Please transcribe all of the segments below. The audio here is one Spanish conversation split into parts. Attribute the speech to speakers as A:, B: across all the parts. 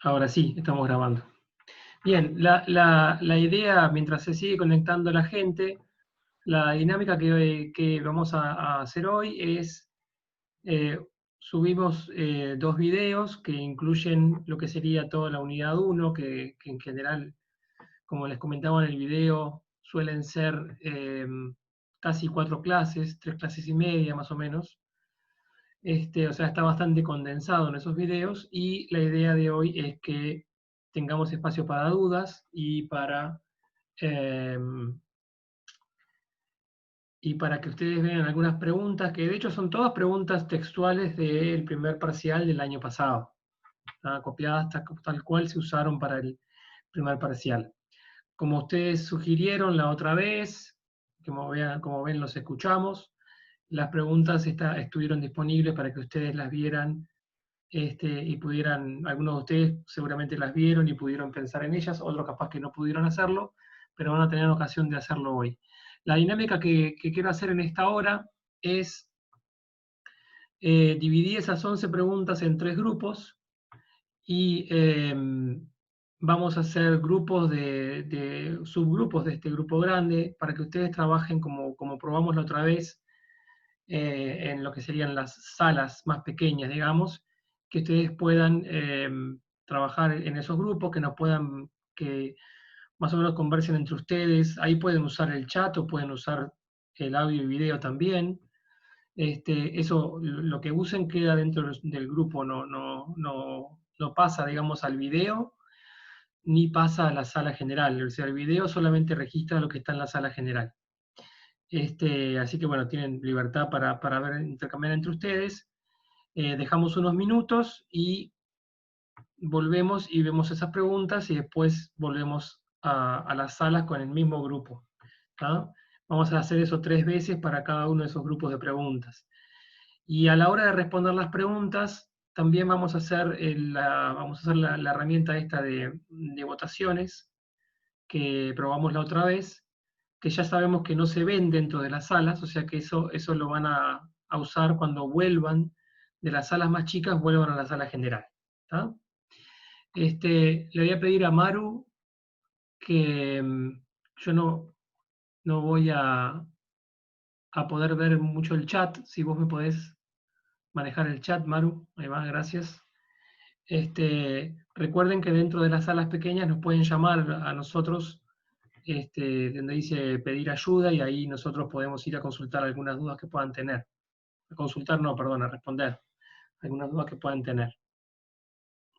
A: Ahora sí, estamos grabando. Bien, la idea, mientras se sigue conectando la gente, la dinámica que vamos a hacer hoy es, eh, subimos 2 videos que incluyen lo que sería toda la unidad 1, que en general, como les comentaba en el video, suelen ser casi 4 clases, 3 clases y media más o menos. O sea, está bastante condensado en esos videos y la idea de hoy es que tengamos espacio para dudas eh, y para que ustedes vean algunas preguntas, que de hecho son todas preguntas textuales del primer parcial del año pasado, copiadas tal cual se usaron para el primer parcial. Como ustedes sugirieron la otra vez, como ven los escuchamos, las preguntas estuvieron disponibles para que ustedes las vieran y pudieran, algunos de ustedes seguramente las vieron y pudieron pensar en ellas, otros capaz que no pudieron hacerlo, pero van a tener ocasión de hacerlo hoy. La dinámica que quiero hacer en esta hora es dividir esas 11 preguntas en 3 grupos y vamos a hacer grupos de subgrupos de este grupo grande para que ustedes trabajen como probamos la otra vez, en lo que serían las salas más pequeñas, digamos, que ustedes puedan trabajar en esos grupos, que más o menos conversen entre ustedes. Ahí pueden usar el chat o pueden usar el audio y video también. Eso, lo que usen queda dentro del grupo, no pasa, digamos, al video ni pasa a la sala general. O sea, el video solamente registra lo que está en la sala general. Así que bueno, tienen libertad para ver, intercambiar entre ustedes. Dejamos unos minutos y volvemos y vemos esas preguntas y después volvemos a las salas con el mismo grupo. ¿Tá? Vamos a hacer eso 3 veces para cada uno de esos grupos de preguntas. Y a la hora de responder las preguntas, también vamos a hacer la herramienta esta de votaciones que probamos la otra vez, que ya sabemos que no se ven dentro de las salas, o sea que eso lo van a usar cuando vuelvan de las salas más chicas, vuelvan a la sala general. ¿Tá? Le voy a pedir a Maru que yo no voy a poder ver mucho el chat, si vos me podés manejar el chat, Maru, ahí va, gracias. Recuerden que dentro de las salas pequeñas nos pueden llamar a nosotros, donde dice pedir ayuda, y ahí nosotros podemos ir a consultar algunas dudas que puedan tener. A consultar, no, perdón, a responder algunas dudas que puedan tener.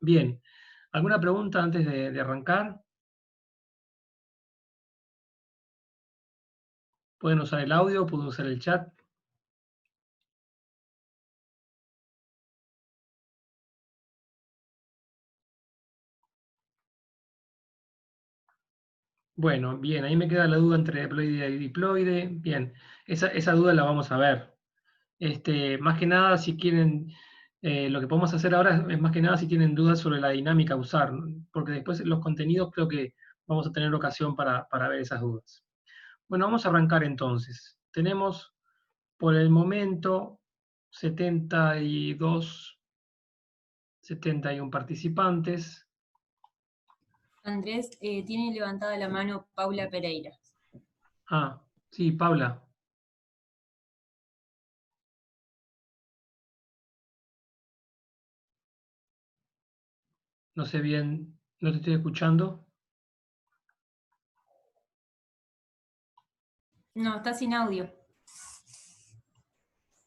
A: Bien, ¿alguna pregunta antes de arrancar? Pueden usar el audio, pueden usar el chat. Bueno, bien, ahí me queda la duda entre diploide y diploide. Bien, esa duda la vamos a ver. Más que nada, si quieren, lo que podemos hacer ahora es más que nada si tienen dudas sobre la dinámica a usar, ¿no? Porque después los contenidos creo que vamos a tener ocasión para ver esas dudas. Bueno, vamos a arrancar entonces. Tenemos por el momento 72, 71 participantes.
B: Andrés, tiene levantada la mano Paula Pereira.
A: Ah, sí, Paula. No sé bien, no te estoy escuchando.
B: No, está sin audio.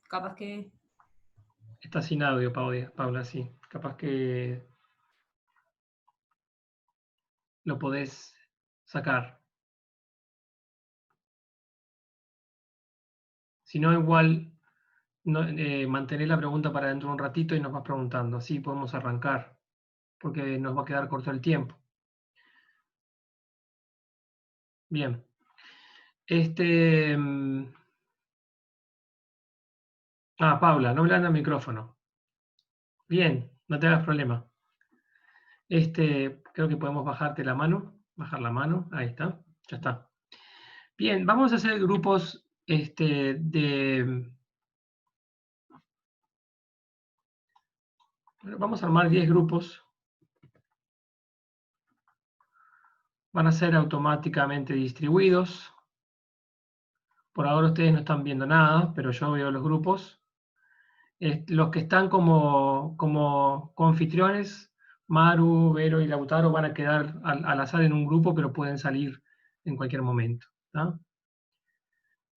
B: Capaz que...
A: Está sin audio, Paula, sí. Capaz que lo podés sacar. Si no, igual mantener la pregunta para dentro de un ratito y nos vas preguntando. Así podemos arrancar, porque nos va a quedar corto el tiempo. Bien. Paula, no hablando al micrófono. Bien, no te hagas problema. Creo que podemos bajarte la mano, bajar la mano, ahí está, ya está. Bien, vamos a hacer grupos vamos a armar 10 grupos van a ser automáticamente distribuidos. Por ahora ustedes no están viendo nada, pero yo veo los grupos. Los que están como anfitriones, Maru, Vero y Lautaro van a quedar al azar en un grupo, pero pueden salir en cualquier momento. ¿Tá?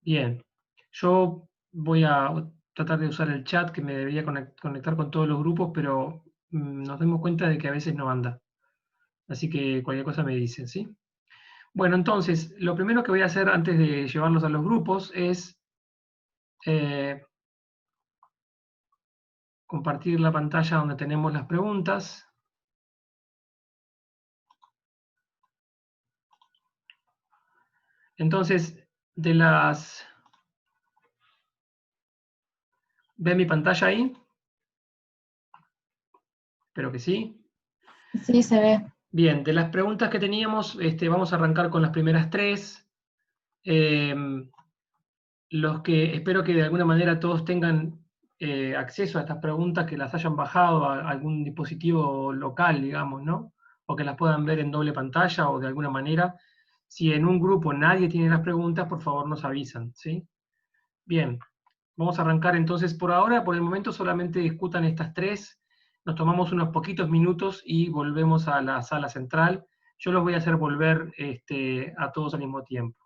A: Bien, yo voy a tratar de usar el chat que me debería conectar con todos los grupos, pero nos damos cuenta de que a veces no anda. Así que cualquier cosa me dicen, ¿sí? Bueno, entonces, lo primero que voy a hacer antes de llevarlos a los grupos es compartir la pantalla donde tenemos las preguntas. Entonces, de las... ¿Ven mi pantalla ahí? Espero que sí.
C: Sí, se ve.
A: Bien, de las preguntas que teníamos, vamos a arrancar con las primeras tres. Los que espero que de alguna manera todos tengan acceso a estas preguntas, que las hayan bajado a algún dispositivo local, digamos, ¿no? O que las puedan ver en doble pantalla o de alguna manera. Si en un grupo nadie tiene las preguntas, por favor nos avisan, ¿sí? Bien, vamos a arrancar entonces por ahora. Por el momento solamente discutan estas tres. Nos tomamos unos poquitos minutos y volvemos a la sala central. Yo los voy a hacer volver a todos al mismo tiempo.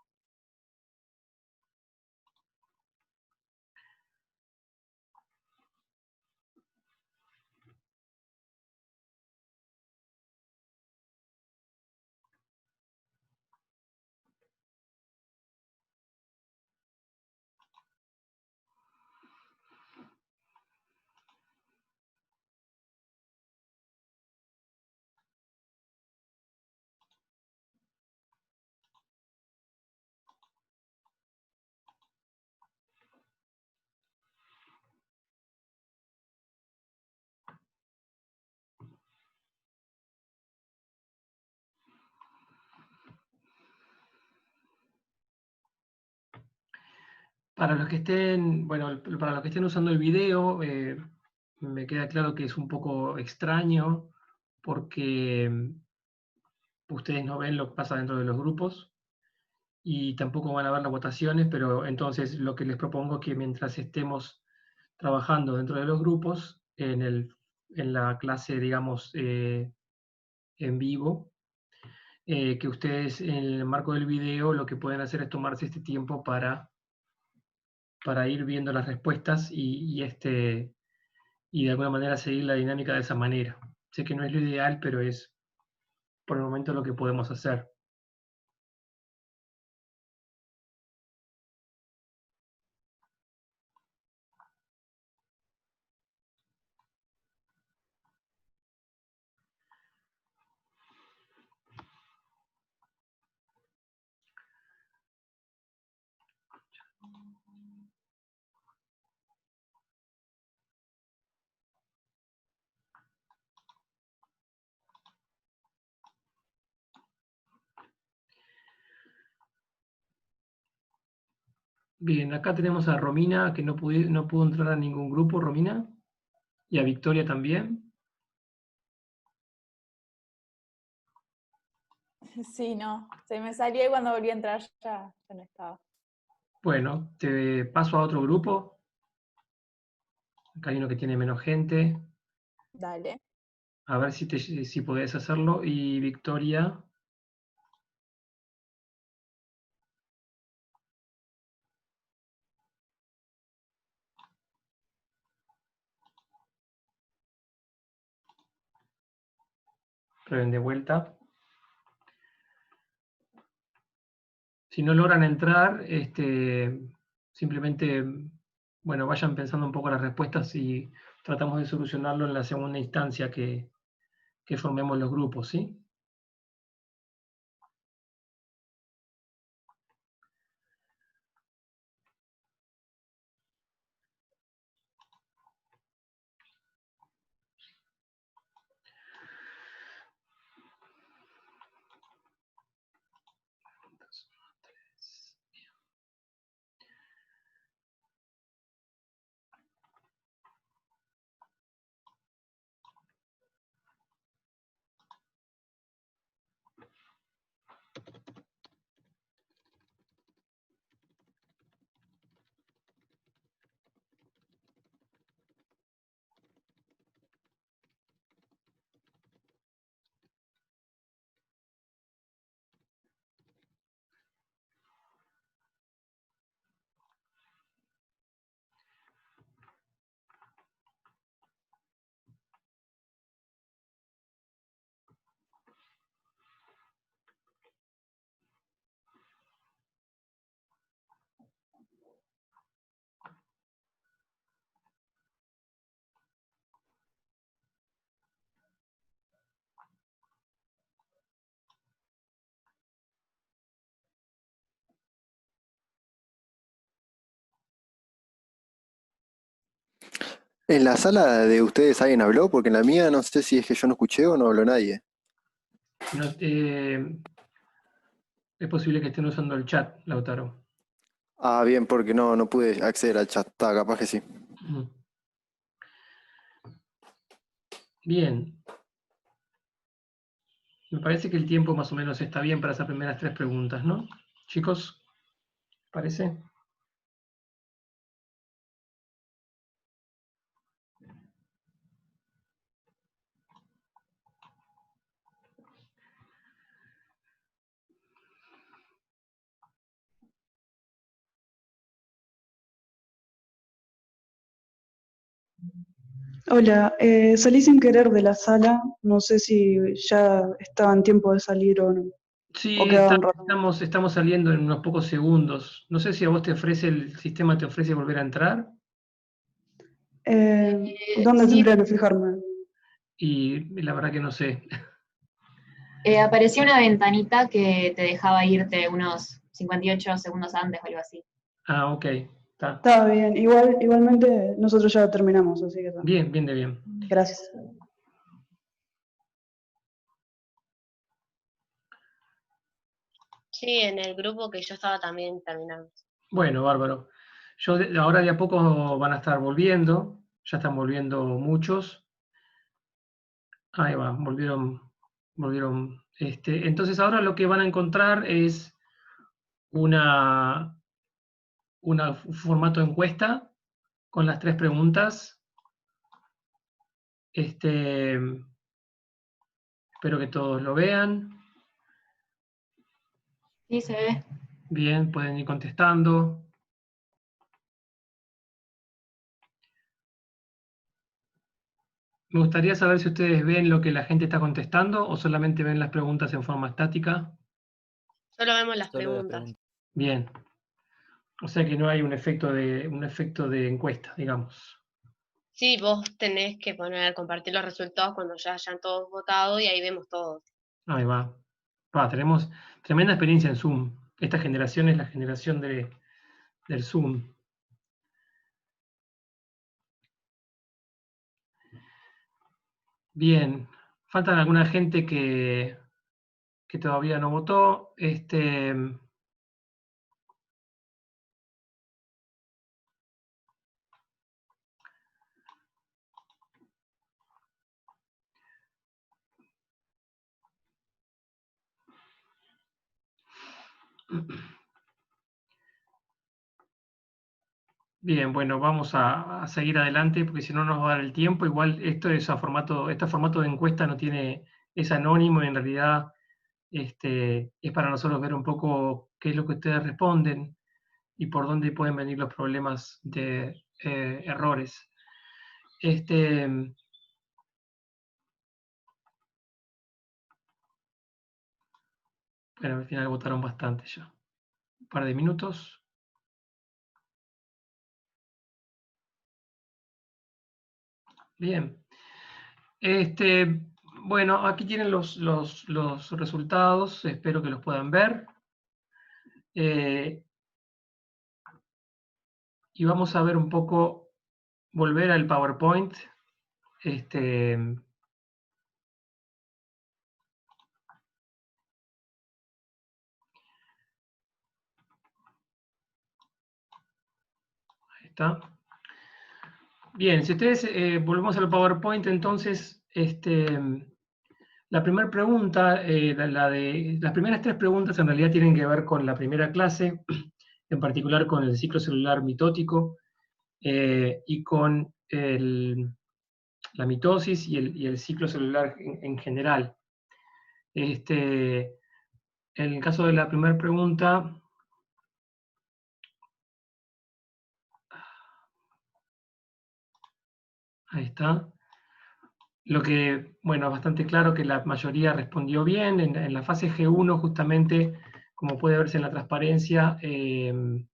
A: Para los que estén, bueno, para los que estén usando el video, me queda claro que es un poco extraño porque ustedes no ven lo que pasa dentro de los grupos y tampoco van a ver las votaciones, pero entonces lo que les propongo es que mientras estemos trabajando dentro de los grupos, en la clase, digamos, en vivo, que ustedes en el marco del video lo que pueden hacer es tomarse este tiempo para ir viendo las respuestas y de alguna manera seguir la dinámica de esa manera. Sé que no es lo ideal, pero es por el momento lo que podemos hacer. Bien, acá tenemos a Romina, que no pudo entrar a ningún grupo, Romina, y a Victoria también.
C: Sí, no. Se me salió y cuando volví a entrar ya no estaba.
A: Bueno, te paso a otro grupo. Acá hay uno que tiene menos gente.
C: Dale.
A: A ver si podés hacerlo. Y Victoria. Prueben de vuelta. Si no logran entrar, simplemente, bueno, vayan pensando un poco las respuestas y tratamos de solucionarlo en la segunda instancia que formemos los grupos, ¿sí?
D: ¿En la sala de ustedes alguien habló? Porque en la mía no sé si es que yo no escuché o no habló nadie.
A: No, es posible que estén usando el chat, Lautaro.
D: Ah, bien, porque no pude acceder al chat. Está, capaz que sí.
A: Mm. Bien. Me parece que el tiempo más o menos está bien para esas primeras 3 preguntas, ¿no? Chicos, ¿parece?
E: Hola, salí sin querer de la sala, no sé si ya estaba en tiempo de salir o no, o
A: Sí,
E: quedaba un rato más.
A: estamos saliendo en unos pocos segundos. No sé si a vos el sistema te ofrece volver a entrar,
E: ¿Dónde
B: Sí,
E: tendría que fijarme?
A: y la verdad que no sé.
B: apareció una ventanita que te dejaba irte unos 58 segundos antes o algo así.
A: Ah, ok, está.
E: Está bien, igualmente nosotros ya terminamos, así que está.
A: Bien, bien de bien.
E: Gracias.
F: Sí, en el grupo que yo estaba también terminamos.
A: Bueno, bárbaro. Ahora de a poco van a estar volviendo, ya están volviendo muchos. Ahí va, volvieron. Entonces ahora lo que van a encontrar es una, un formato de encuesta con las 3 preguntas. Espero que todos lo vean.
B: Sí, se ve.
A: Bien, pueden ir contestando. Me gustaría saber si ustedes ven lo que la gente está contestando o solamente ven las preguntas en forma estática.
F: Solo vemos las
G: Solo las
F: preguntas.
G: preguntas.
A: Bien. O sea que no hay un efecto de encuesta, digamos.
F: Sí, vos tenés que compartir los resultados cuando ya hayan todos votado y ahí vemos todos.
A: Ahí va. Tenemos tremenda experiencia en Zoom. Esta generación es la generación del Zoom. Bien. Faltan alguna gente que todavía no votó. Bien, bueno, vamos a seguir adelante porque si no nos va a dar el tiempo. Igual este formato de encuesta no tiene, es anónimo y en realidad es para nosotros ver un poco qué es lo que ustedes responden y por dónde pueden venir los problemas de errores. Bueno, al final votaron bastante ya. Un par de minutos. Bien. Bueno, aquí tienen los resultados, espero que los puedan ver. Y vamos a ver un poco, volver al PowerPoint. Ahí está. Bien, si ustedes volvemos al PowerPoint, entonces, la primera pregunta, las primeras 3 preguntas en realidad tienen que ver con la primera clase, en particular con el ciclo celular mitótico y con la mitosis y el ciclo celular en general. En el caso de la primera pregunta, ahí está. Lo que, bueno, es bastante claro que la mayoría respondió bien. En la fase G1, justamente, como puede verse en la transparencia, en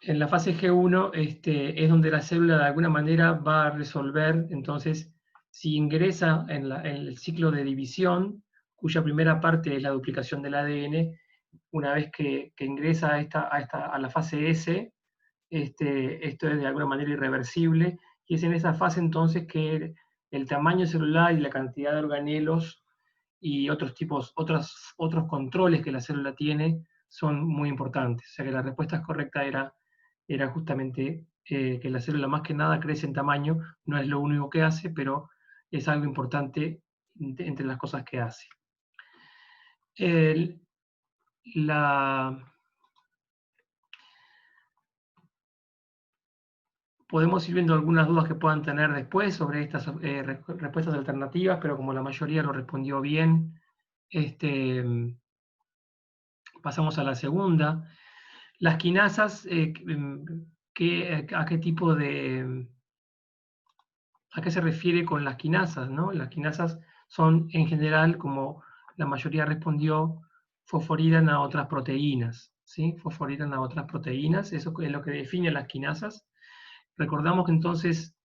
A: la fase G1 es donde la célula de alguna manera va a resolver, entonces, si ingresa en el ciclo de división, cuya primera parte es la duplicación del ADN, una vez que ingresa a la fase S, esto es de alguna manera irreversible, y es en esa fase entonces que el tamaño celular y la cantidad de organelos y otros controles que la célula tiene son muy importantes. O sea que la respuesta correcta era justamente que la célula más que nada crece en tamaño, no es lo único que hace, pero es algo importante entre las cosas que hace. Podemos ir viendo algunas dudas que puedan tener después sobre estas respuestas alternativas, pero como la mayoría lo respondió bien, pasamos a la segunda. Las quinasas, ¿a qué tipo de... ¿A qué se refiere con las quinasas, ¿no? Las quinasas son, en general, como la mayoría respondió, fosforilan a otras proteínas, ¿sí? Fosforilan a otras proteínas, eso es lo que define las quinasas. Recordamos que entonces,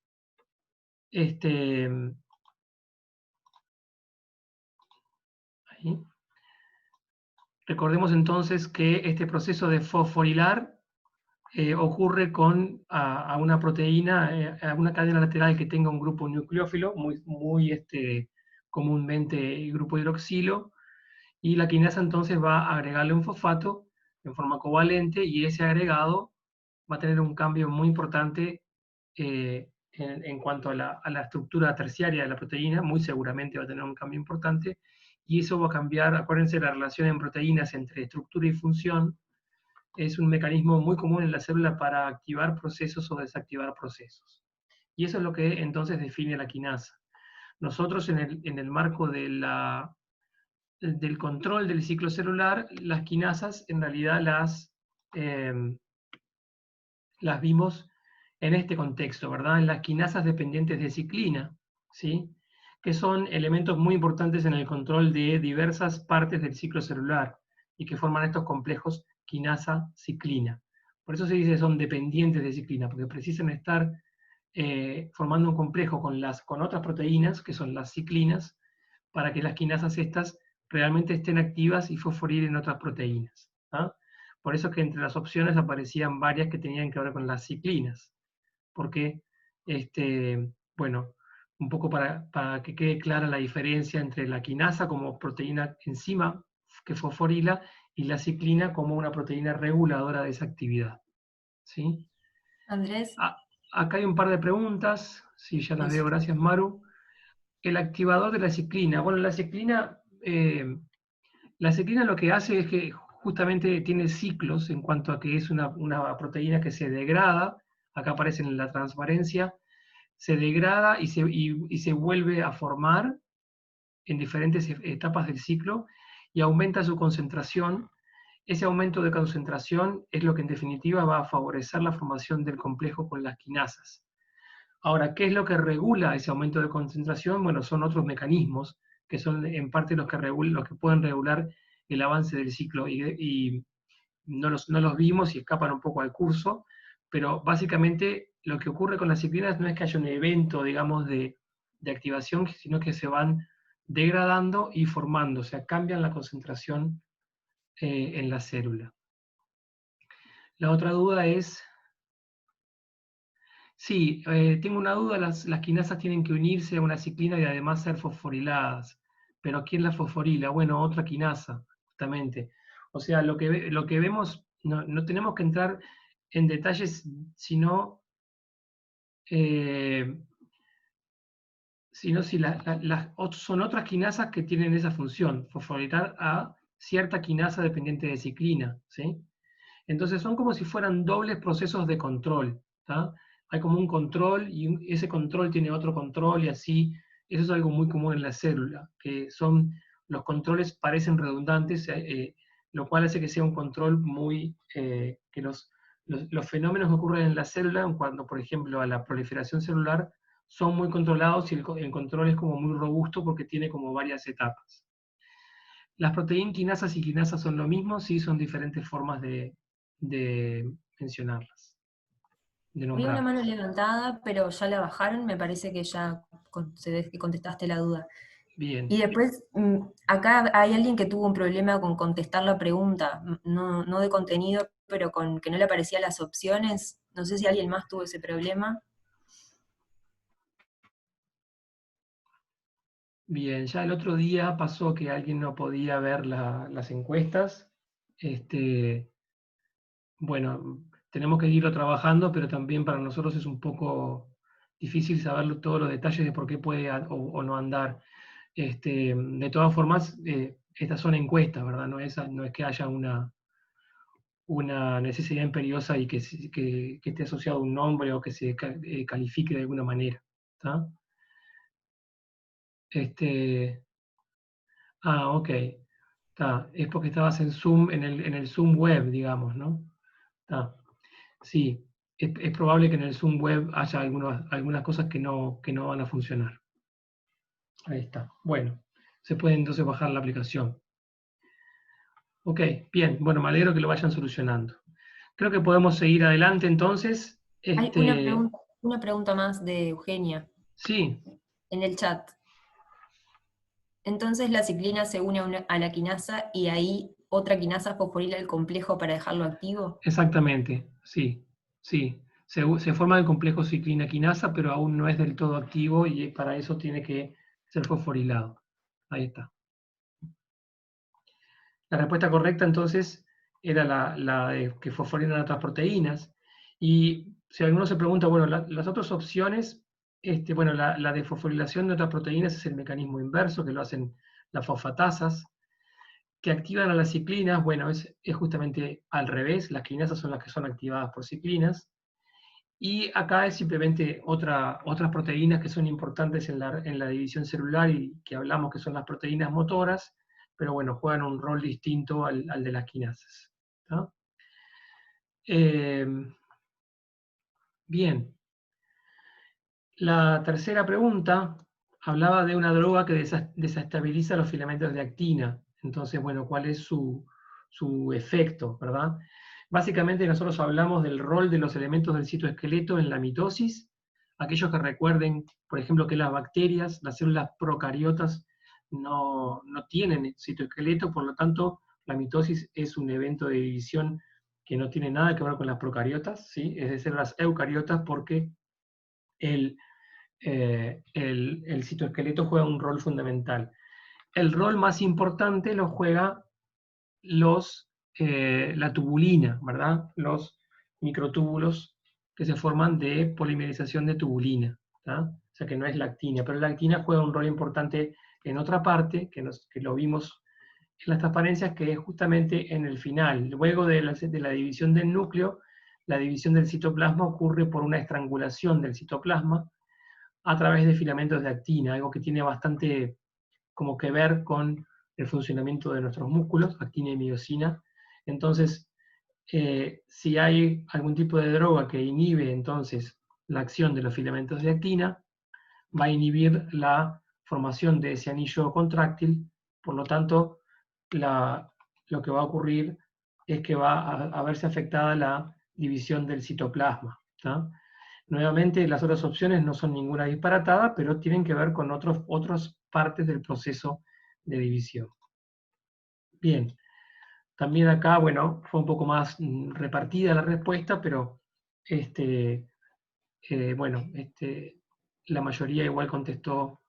A: ahí. Recordemos entonces que este proceso de fosforilar ocurre a una proteína, a una cadena lateral que tenga un grupo nucleófilo, muy comúnmente el grupo hidroxilo, y la quinasa entonces va a agregarle un fosfato en forma covalente, y ese agregado va a tener un cambio muy importante en cuanto a la estructura terciaria de la proteína, muy seguramente va a tener un cambio importante, y eso va a cambiar, acuérdense, la relación en proteínas entre estructura y función, es un mecanismo muy común en la célula para activar procesos o desactivar procesos. Y eso es lo que entonces define la quinasa. Nosotros en el marco del control del ciclo celular, las quinasas en realidad las vimos en este contexto, ¿verdad? En las quinasas dependientes de ciclina, ¿sí? Que son elementos muy importantes en el control de diversas partes del ciclo celular y que forman estos complejos quinasa-ciclina. Por eso se dice que son dependientes de ciclina, porque precisan estar formando un complejo con otras proteínas, que son las ciclinas, para que las quinasas estas realmente estén activas y fosforilen otras proteínas. ¿Ah? Por eso que entre las opciones aparecían varias que tenían que ver con las ciclinas, porque, bueno, un poco para que quede clara la diferencia entre la quinasa como proteína enzima que fosforila y la ciclina como una proteína reguladora de esa actividad. ¿Sí?
G: Andrés.
A: Acá hay un par de preguntas, sí, ya las veo, gracias Maru. El activador de la ciclina. Bueno, la ciclina lo que hace es que justamente tiene ciclos en cuanto a que es una proteína que se degrada, acá aparece en la transparencia, se degrada y se vuelve a formar en diferentes etapas del ciclo y aumenta su concentración. Ese aumento de concentración es lo que en definitiva va a favorecer la formación del complejo con las quinasas. Ahora, ¿qué es lo que regula ese aumento de concentración? Bueno, son otros mecanismos que son en parte los que pueden regular el avance del ciclo, y no los vimos y escapan un poco al curso, pero básicamente lo que ocurre con las ciclinas no es que haya un evento, digamos, de activación, sino que se van degradando y formando, o sea, cambian la concentración en la célula. La otra duda es... Sí, tengo una duda, las quinasas tienen que unirse a una ciclina y además ser fosforiladas. ¿Pero quién la fosforila? Bueno, otra quinasa, justamente. O sea, lo que vemos, no tenemos que entrar en detalles, sino si son otras quinasas que tienen esa función, fosforilar a cierta quinasa dependiente de ciclina, ¿sí? Entonces son como si fueran dobles procesos de control, ¿tá? Hay como un control y ese control tiene otro control y así. Eso es algo muy común en la célula, que los controles parecen redundantes, lo cual hace que sea un control que los fenómenos que ocurren en la célula, cuando por ejemplo a la proliferación celular, son muy controlados y el control es como muy robusto porque tiene como varias etapas. Las proteínas quinasas y quinasas son lo mismo, sí, son diferentes formas de mencionarlas.
G: Vi una mano levantada, pero ya la bajaron, me parece que ya se ve que contestaste la duda.
A: Bien.
G: Y después, acá hay alguien que tuvo un problema con contestar la pregunta, no de contenido, pero con que no le aparecían las opciones. No sé si alguien más tuvo ese problema.
A: Bien, ya el otro día pasó que alguien no podía ver las encuestas. Bueno, tenemos que irlo trabajando, pero también para nosotros es un poco difícil saber todos los detalles de por qué puede o no andar. De todas formas, estas son encuestas, ¿verdad? No es que haya una necesidad imperiosa y que esté asociado a un nombre o que se califique de alguna manera. ¿Tá? Ok. Tá. Es porque estabas en Zoom, en el Zoom web, digamos, ¿no? Tá. Sí, es probable que en el Zoom web haya algunas cosas que no van a funcionar. Ahí está. Bueno, se puede entonces bajar la aplicación. Ok, bien. Bueno, me alegro que lo vayan solucionando. Creo que podemos seguir adelante entonces.
G: Hay una pregunta más de Eugenia
A: Sí,
G: en el chat. Entonces la ciclina se une a la quinasa y ahí otra quinasa fosforila el complejo para dejarlo activo.
A: exactamente. Sí, sí. Se forma el complejo ciclina-quinasa, pero aún no es del todo activo y para eso tiene que ser fosforilado. Ahí está. La respuesta correcta entonces era la de que fosforilan otras proteínas. Y si alguno se pregunta, bueno, las otras opciones, bueno, la de fosforilación de otras proteínas es el mecanismo inverso, que lo hacen las fosfatasas, que activan a las ciclinas. Bueno, es justamente al revés, las quinasas son las que son activadas por ciclinas. Y acá es simplemente otras proteínas que son importantes en la división celular y que hablamos que son las proteínas motoras, pero bueno, juegan un rol distinto al de las quinasas. ¿No? Bien. La tercera pregunta hablaba de una droga que desestabiliza los filamentos de actina. Entonces, bueno, ¿cuál es su efecto, verdad? Básicamente nosotros hablamos del rol de los elementos del citoesqueleto en la mitosis. Aquellos que recuerden, por ejemplo, que las bacterias, las células procariotas, no tienen citoesqueleto, por lo tanto, la mitosis es un evento de división que no tiene nada que ver con las procariotas, ¿sí? Es de células eucariotas, porque el citoesqueleto juega un rol fundamental. El rol más importante lo juega la tubulina, ¿verdad? Los microtúbulos que se forman de polimerización de tubulina, ¿tá? O sea que no es la actina, pero la actina juega un rol importante en otra parte, que lo vimos en las transparencias, que es justamente en el final. Luego de la división del núcleo, la división del citoplasma ocurre por una estrangulación del citoplasma a través de filamentos de actina, algo que tiene bastante como que ver con el funcionamiento de nuestros músculos, actina y miosina. Entonces, si hay algún tipo de droga que inhibe entonces la acción de los filamentos de actina, va a inhibir la formación de ese anillo contráctil, por lo tanto, lo que va a ocurrir es que va a verse afectada la división del citoplasma. ¿tá? Nuevamente, las otras opciones no son ninguna disparatada, pero tienen que ver con otras partes del proceso de división. Bien, también acá, bueno, fue un poco más repartida la respuesta, pero la mayoría igual contestó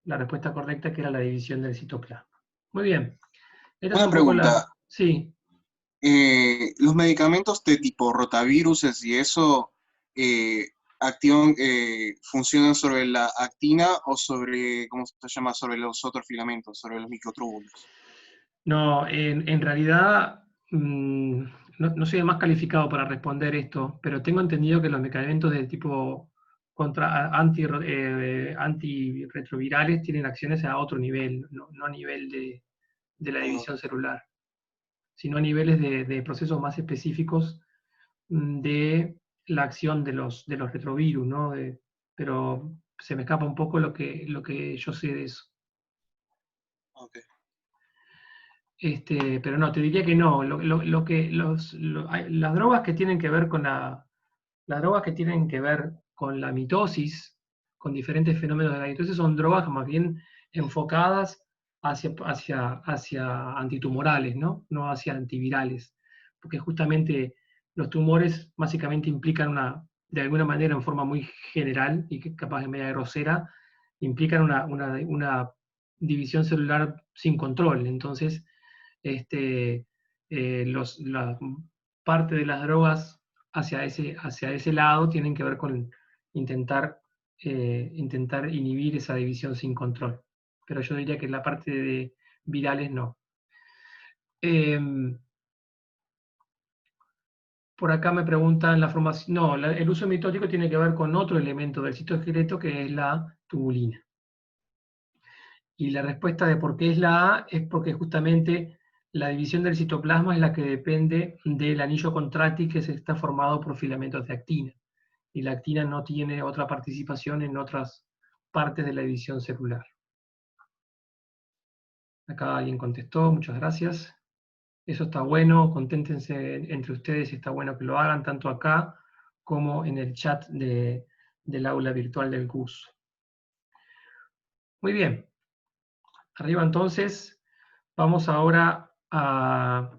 A: la respuesta correcta, que era la división del citoplasma. Muy bien.
H: Una pregunta.
A: Sí.
H: Los medicamentos de tipo rotaviruses y eso funcionan sobre la actina o sobre, ¿cómo se llama?, sobre los otros filamentos, sobre los microtúbulos.
A: No, en realidad no soy el más calificado para responder esto, pero tengo entendido que los medicamentos de tipo antirretrovirales tienen acciones a otro nivel, no a nivel de la división celular, sino a niveles de procesos más específicos de la acción de los retrovirus, ¿no? Pero se me escapa un poco lo que yo sé de eso.
H: Okay.
A: Pero no, te diría que no. Las drogas que tienen que ver con las drogas que tienen que ver con la mitosis, con diferentes fenómenos de la mitosis, son drogas más bien enfocadas hacia antitumorales, ¿no? No hacia antivirales. Porque justamente Los tumores básicamente implican de alguna manera, en forma muy general y que capaz de media grosera, implican una división celular sin control. Entonces, la parte de las drogas hacia ese lado tienen que ver con intentar inhibir esa división sin control. Pero yo diría que la parte de virales no. Por acá me preguntan la formación. No, el uso mitótico tiene que ver con otro elemento del citoesqueleto que es la tubulina. Y la respuesta de por qué es la A es porque justamente la división del citoplasma es la que depende del anillo contráctil que se está formado por filamentos de actina. Y la actina no tiene otra participación en otras partes de la división celular. Acá alguien contestó, muchas gracias. Eso está bueno, conténtense entre ustedes, está bueno que lo hagan tanto acá como en el chat del aula virtual del curso. Muy bien. Arriba entonces, vamos ahora a...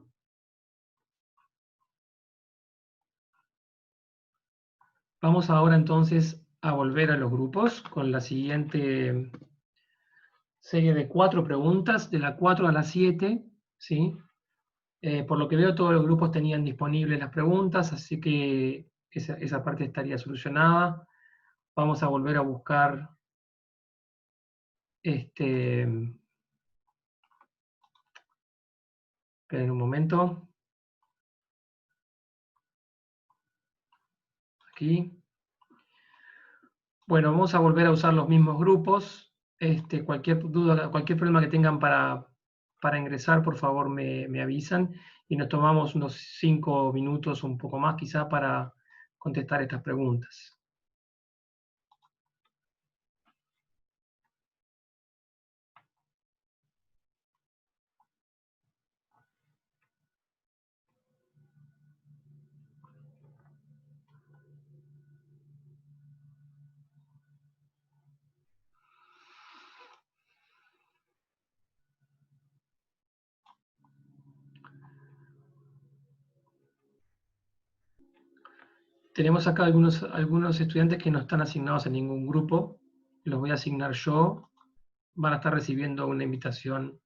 A: Vamos ahora entonces a volver a los grupos con la siguiente serie de 4 preguntas, de la 4 a la 7, ¿sí? Por lo que veo, todos los grupos tenían disponibles las preguntas, así que esa parte estaría solucionada. Vamos a volver a buscar esperen un momento. Aquí. Bueno, vamos a volver a usar los mismos grupos. Cualquier duda, cualquier problema que tengan para ingresar, por favor me avisan y nos tomamos unos 5 minutos, un poco más quizá, para contestar estas preguntas. Tenemos acá algunos estudiantes que no están asignados a ningún grupo. Los voy a asignar yo. Van a estar recibiendo una invitación.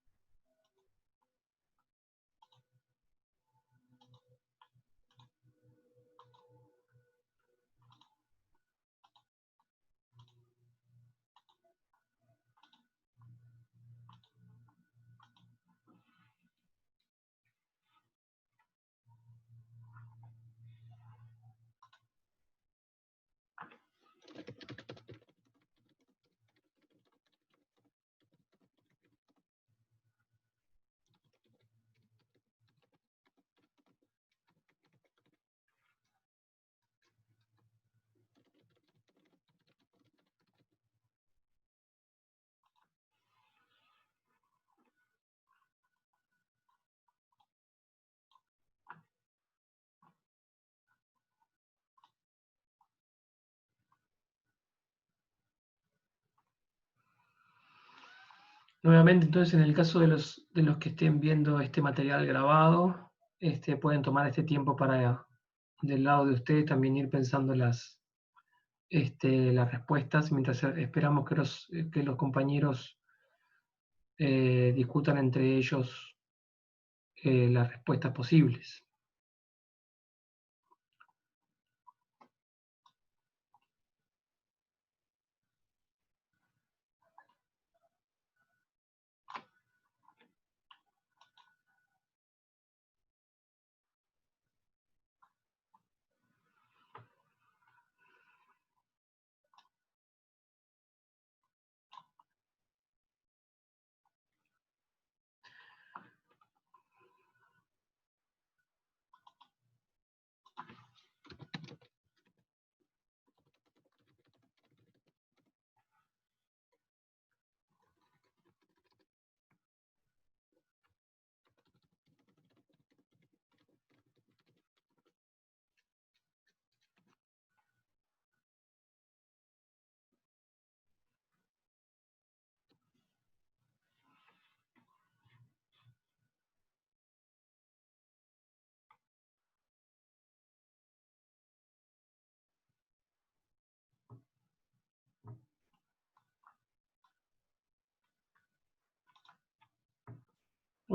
A: Nuevamente, entonces, en el caso de los que estén viendo este material grabado, pueden tomar este tiempo para, del lado de ustedes, también ir pensando las respuestas, mientras esperamos que los compañeros discutan entre ellos las respuestas posibles.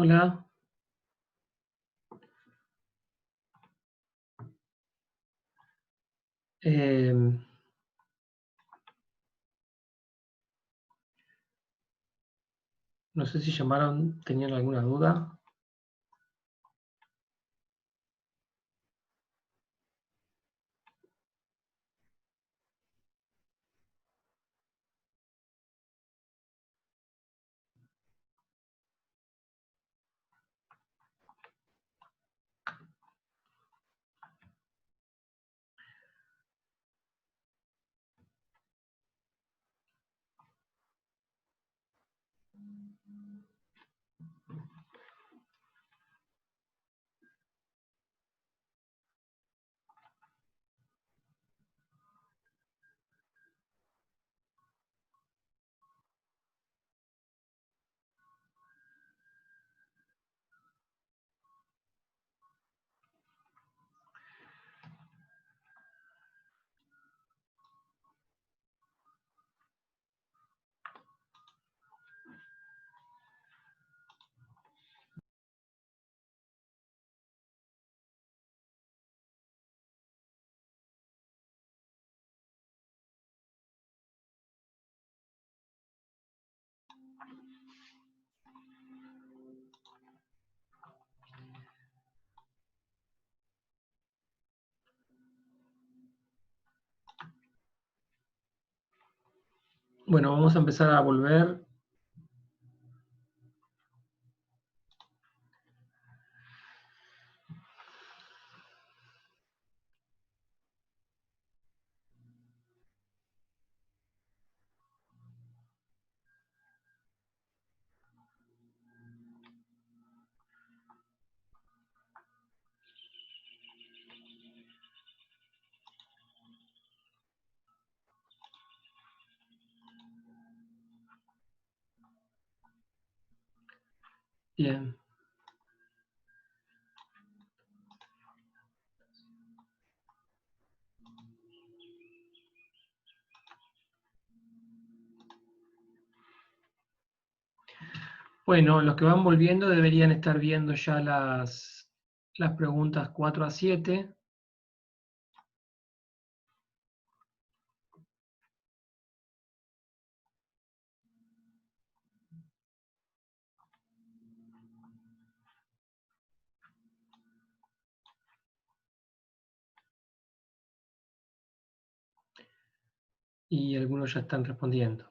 A: Hola. No sé si llamaron, tenían alguna duda. Bueno, vamos a empezar a volver. Bien. Bueno, los que van volviendo deberían estar viendo ya las preguntas 4 a 7. Y algunos ya están respondiendo.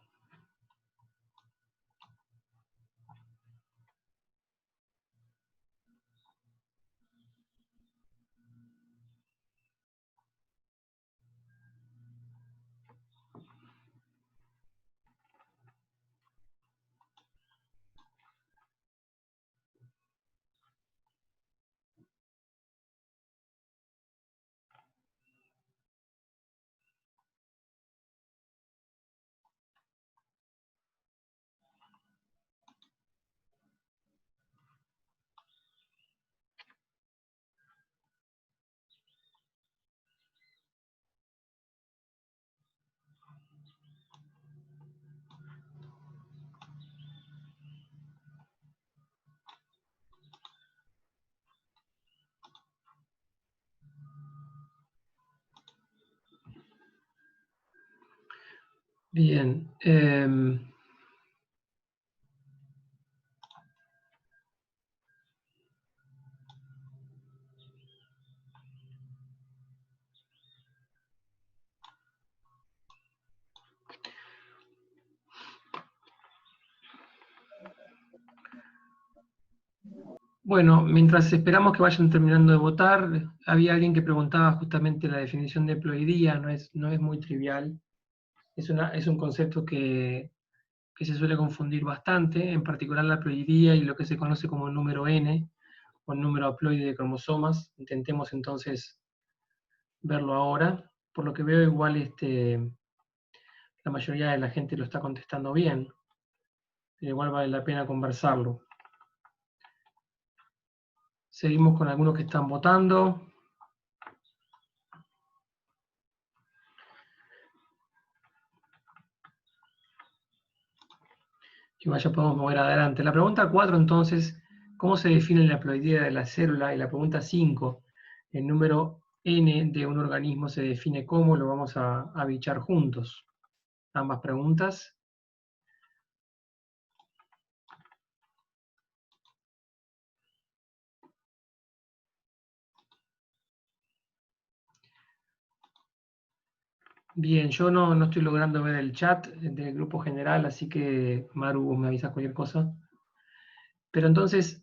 A: Bien. Bueno, mientras esperamos que vayan terminando de votar, había alguien que preguntaba justamente la definición de ploidía, no es muy trivial. Es un concepto que se suele confundir bastante, en particular la ploidía y lo que se conoce como número n, o el número haploide de cromosomas. Intentemos entonces verlo ahora. Por lo que veo, igual la mayoría de la gente lo está contestando bien, pero igual vale la pena conversarlo. Seguimos con algunos que están votando. Y ya podemos mover adelante. La pregunta 4, entonces, ¿Cómo se define la haploidía de la célula? Y la pregunta 5, el número n de un organismo se define cómo, lo vamos a bichar juntos. Ambas preguntas. Bien, yo no estoy logrando ver el chat del grupo general, así que Maru, vos me avisas cualquier cosa. Pero entonces,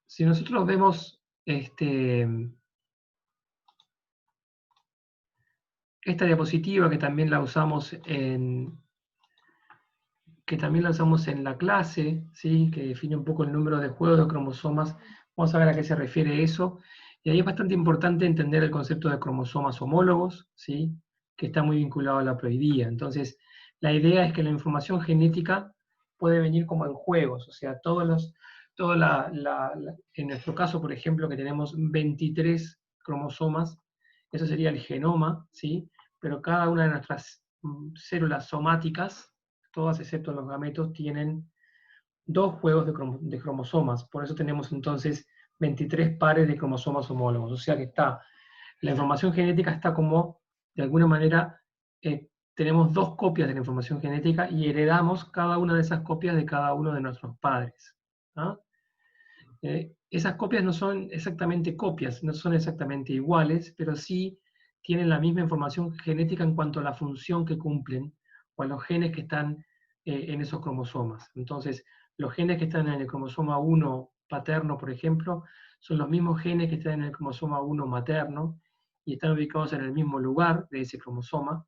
A: si nosotros vemos esta diapositiva que también la usamos en la clase, ¿sí? Que define un poco el número de juegos de cromosomas, vamos a ver a qué se refiere eso. Y ahí es bastante importante entender el concepto de cromosomas homólogos, ¿sí? Que está muy vinculado a la haploidía. Entonces, la idea es que la información genética puede venir como en juegos, o sea, en nuestro caso, por ejemplo, que tenemos 23 cromosomas, eso sería el genoma, ¿sí? Pero cada una de nuestras células somáticas, todas excepto los gametos, tienen 2 juegos de cromosomas. Por eso tenemos entonces 23 pares de cromosomas homólogos. O sea que la información genética está como, de alguna manera, tenemos 2 copias de la información genética y heredamos cada una de esas copias de cada uno de nuestros padres. ¿Ah? Esas copias no son exactamente copias, no son exactamente iguales, pero sí tienen la misma información genética en cuanto a la función que cumplen, o a los genes que están en esos cromosomas. Entonces, los genes que están en el cromosoma 1 paterno, por ejemplo, son los mismos genes que están en el cromosoma 1 materno, y están ubicados en el mismo lugar de ese cromosoma,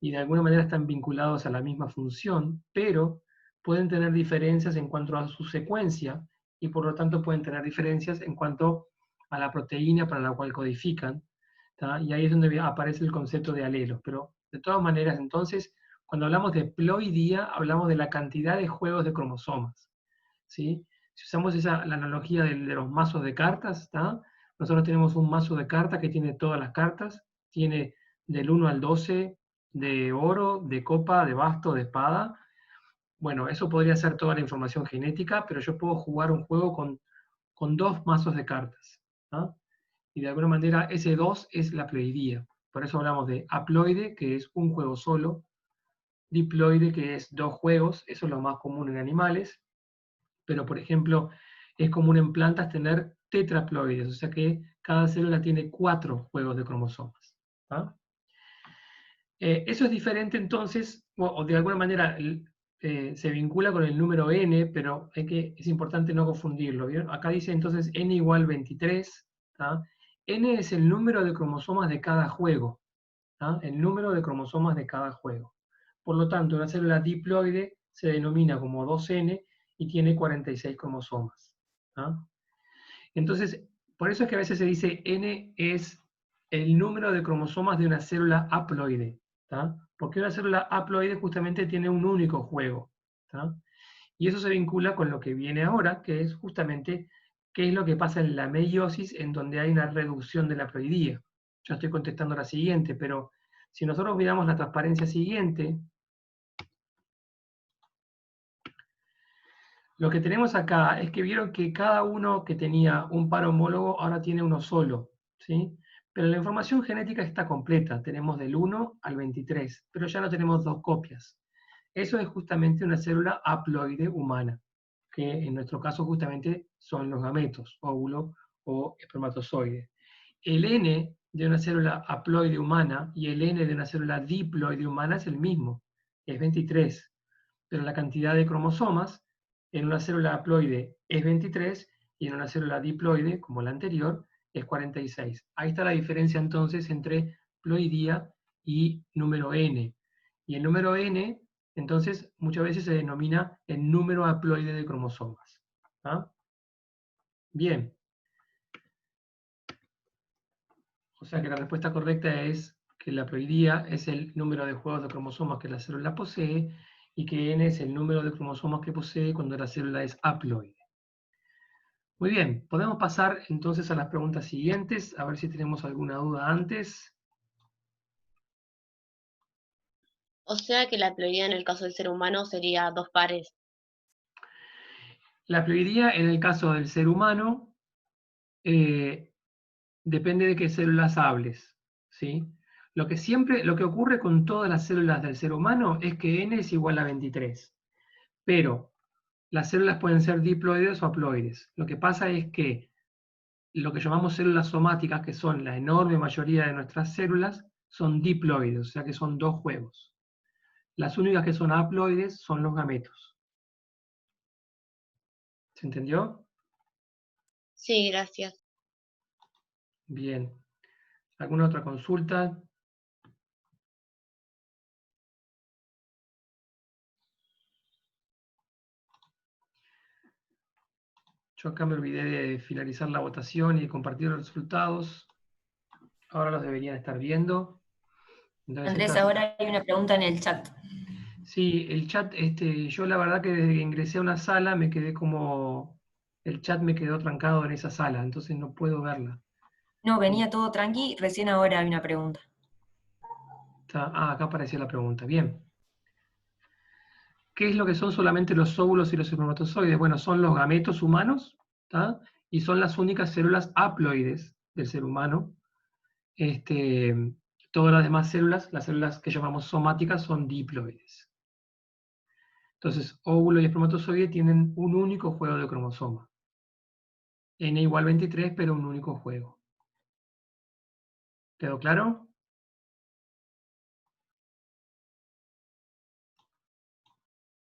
A: y de alguna manera están vinculados a la misma función, pero pueden tener diferencias en cuanto a su secuencia, y por lo tanto pueden tener diferencias en cuanto a la proteína para la cual codifican, ¿tá? Y ahí es donde aparece el concepto de alelos. Pero de todas maneras, entonces, cuando hablamos de ploidía, hablamos de la cantidad de juegos de cromosomas, ¿sí? Si usamos la analogía de los mazos de cartas, ¿tá? Nosotros tenemos un mazo de cartas que tiene todas las cartas, tiene del 1 al 12 de oro, de copa, de basto, de espada. Bueno, eso podría ser toda la información genética, pero yo puedo jugar un juego con 2 mazos de cartas, ¿no? Y de alguna manera ese 2 es la ploidía. Por eso hablamos de haploide, que es un juego solo, diploide, que es 2 juegos, eso es lo más común en animales, pero por ejemplo, es común en plantas tener tetraploides, o sea que cada célula tiene 4 juegos de cromosomas. ¿Ah? Eso es diferente entonces, o de alguna manera se vincula con el número n, pero es importante no confundirlo. ¿Bien? Acá dice entonces n igual 23. ¿tá? N es el número de cromosomas de cada juego. ¿tá? El número de cromosomas de cada juego. Por lo tanto, una célula diploide se denomina como 2n y tiene 46 cromosomas. ¿tá? Entonces, por eso es que a veces se dice n es el número de cromosomas de una célula haploide. ¿tá? Porque una célula haploide justamente tiene un único juego. ¿tá? Y eso se vincula con lo que viene ahora, que es justamente qué es lo que pasa en la meiosis, en donde hay una reducción de la haploidía. Yo estoy contestando la siguiente, pero si nosotros miramos la transparencia siguiente, lo que tenemos acá es que vieron que cada uno que tenía un par homólogo ahora tiene uno solo, ¿sí? Pero la información genética está completa, tenemos del 1 al 23, pero ya no tenemos 2 copias. Eso es justamente una célula haploide humana, que en nuestro caso justamente son los gametos, óvulo o espermatozoide. El N de una célula haploide humana y el N de una célula diploide humana es el mismo, es 23, pero la cantidad de cromosomas en una célula haploide es 23 y en una célula diploide, como la anterior, es 46. Ahí está la diferencia entonces entre ploidía y número n. Y el número n, entonces, muchas veces se denomina el número haploide de cromosomas. ¿Ah? Bien. O sea que la respuesta correcta es que la ploidía es el número de juegos de cromosomas que la célula posee, y que n es el número de cromosomas que posee cuando la célula es haploide. Muy bien, podemos pasar entonces a las preguntas siguientes, a ver si tenemos alguna duda antes.
F: O sea que la haploidía en el caso del ser humano sería 2 pares.
A: La ploidía en el caso del ser humano depende de qué células hables, ¿sí? Lo que ocurre con todas las células del ser humano es que n es igual a 23. Pero las células pueden ser diploides o haploides. Lo que pasa es que lo que llamamos células somáticas, que son la enorme mayoría de nuestras células, son diploides, o sea que son dos juegos. Las únicas que son haploides son los gametos. ¿Se entendió?
F: Sí, gracias.
A: Bien. ¿Alguna otra consulta? Yo acá me olvidé de finalizar la votación y compartir los resultados. Ahora los deberían estar viendo. Entonces,
G: Andrés, ahora hay una pregunta en el chat.
A: Sí, el chat, yo la verdad que desde que ingresé a una sala me quedé como... El chat me quedó trancado en esa sala, entonces no puedo verla.
G: No, venía todo tranqui, recién ahora hay una pregunta.
A: Acá aparecía la pregunta. Bien. ¿Qué es lo que son solamente los óvulos y los espermatozoides? Bueno, son los gametos humanos, ¿tá? Y son las únicas células haploides del ser humano. Todas las demás células, las células que llamamos somáticas, son diploides. Entonces, óvulo y espermatozoide tienen un único juego de cromosoma. N igual 23, pero un único juego. ¿Quedó claro?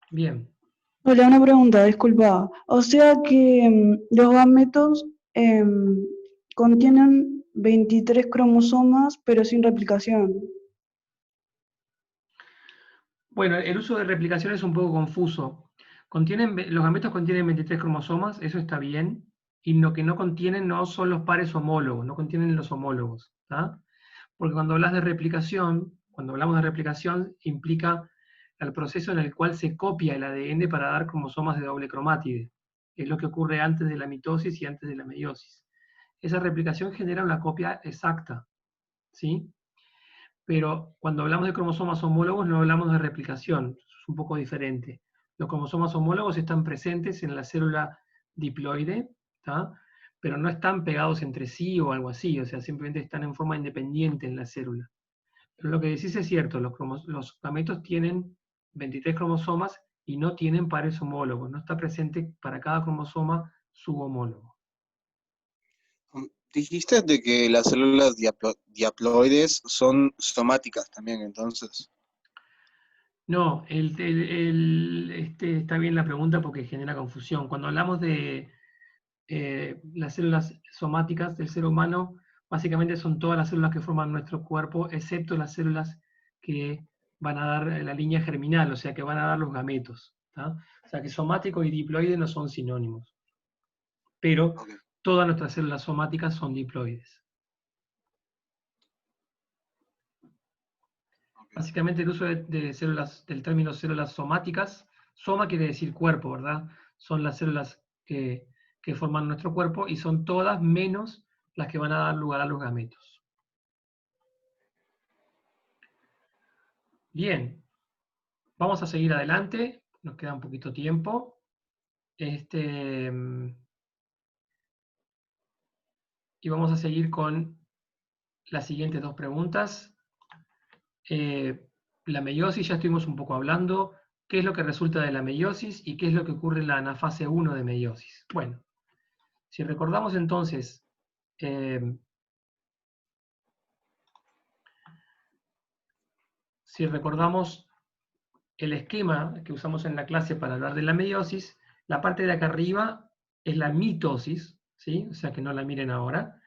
A: Bien.
E: Hola, una pregunta, disculpa. O sea que los gametos contienen 23 cromosomas, pero sin replicación.
A: Bueno, el uso de replicación es un poco confuso. Los gametos contienen 23 cromosomas, eso está bien, y lo que no contienen no son los pares homólogos, no contienen los homólogos, ¿tá? Porque cuando hablamos de replicación, implica el proceso en el cual se copia el ADN para dar cromosomas de doble cromátide. Es lo que ocurre antes de la mitosis y antes de la meiosis. Esa replicación genera una copia exacta, ¿sí? Pero cuando hablamos de cromosomas homólogos no hablamos de replicación, es un poco diferente. Los cromosomas homólogos están presentes en la célula diploide, ¿tá? Pero no están pegados entre sí o algo así, o sea, simplemente están en forma independiente en la célula. Pero lo que decís es cierto, los gametos tienen 23 cromosomas y no tienen pares homólogos, no está presente para cada cromosoma su homólogo.
H: Dijiste de que las células diploides son somáticas también, entonces.
A: No, está bien la pregunta porque genera confusión. Cuando hablamos de las células somáticas del ser humano, básicamente son todas las células que forman nuestro cuerpo, excepto las células que van a dar la línea germinal, o sea, que van a dar los gametos, ¿tá? O sea, que somático y diploide no son sinónimos. Pero
H: Okay.
A: Todas nuestras células somáticas son diploides. Básicamente el uso de células, del término células somáticas, soma quiere decir cuerpo, ¿verdad? Son las células que forman nuestro cuerpo y son todas menos las que van a dar lugar a los gametos. Bien, vamos a seguir adelante, nos queda un poquito tiempo. Y vamos a seguir con las siguientes dos preguntas. La meiosis, ya estuvimos un poco hablando. ¿Qué es lo que resulta de la meiosis y qué es lo que ocurre en la anafase 1 de meiosis? Bueno, si recordamos entonces, si recordamos el esquema que usamos en la clase para hablar de la meiosis, la parte de acá arriba es la mitosis, ¿sí? O sea que no la miren ahora.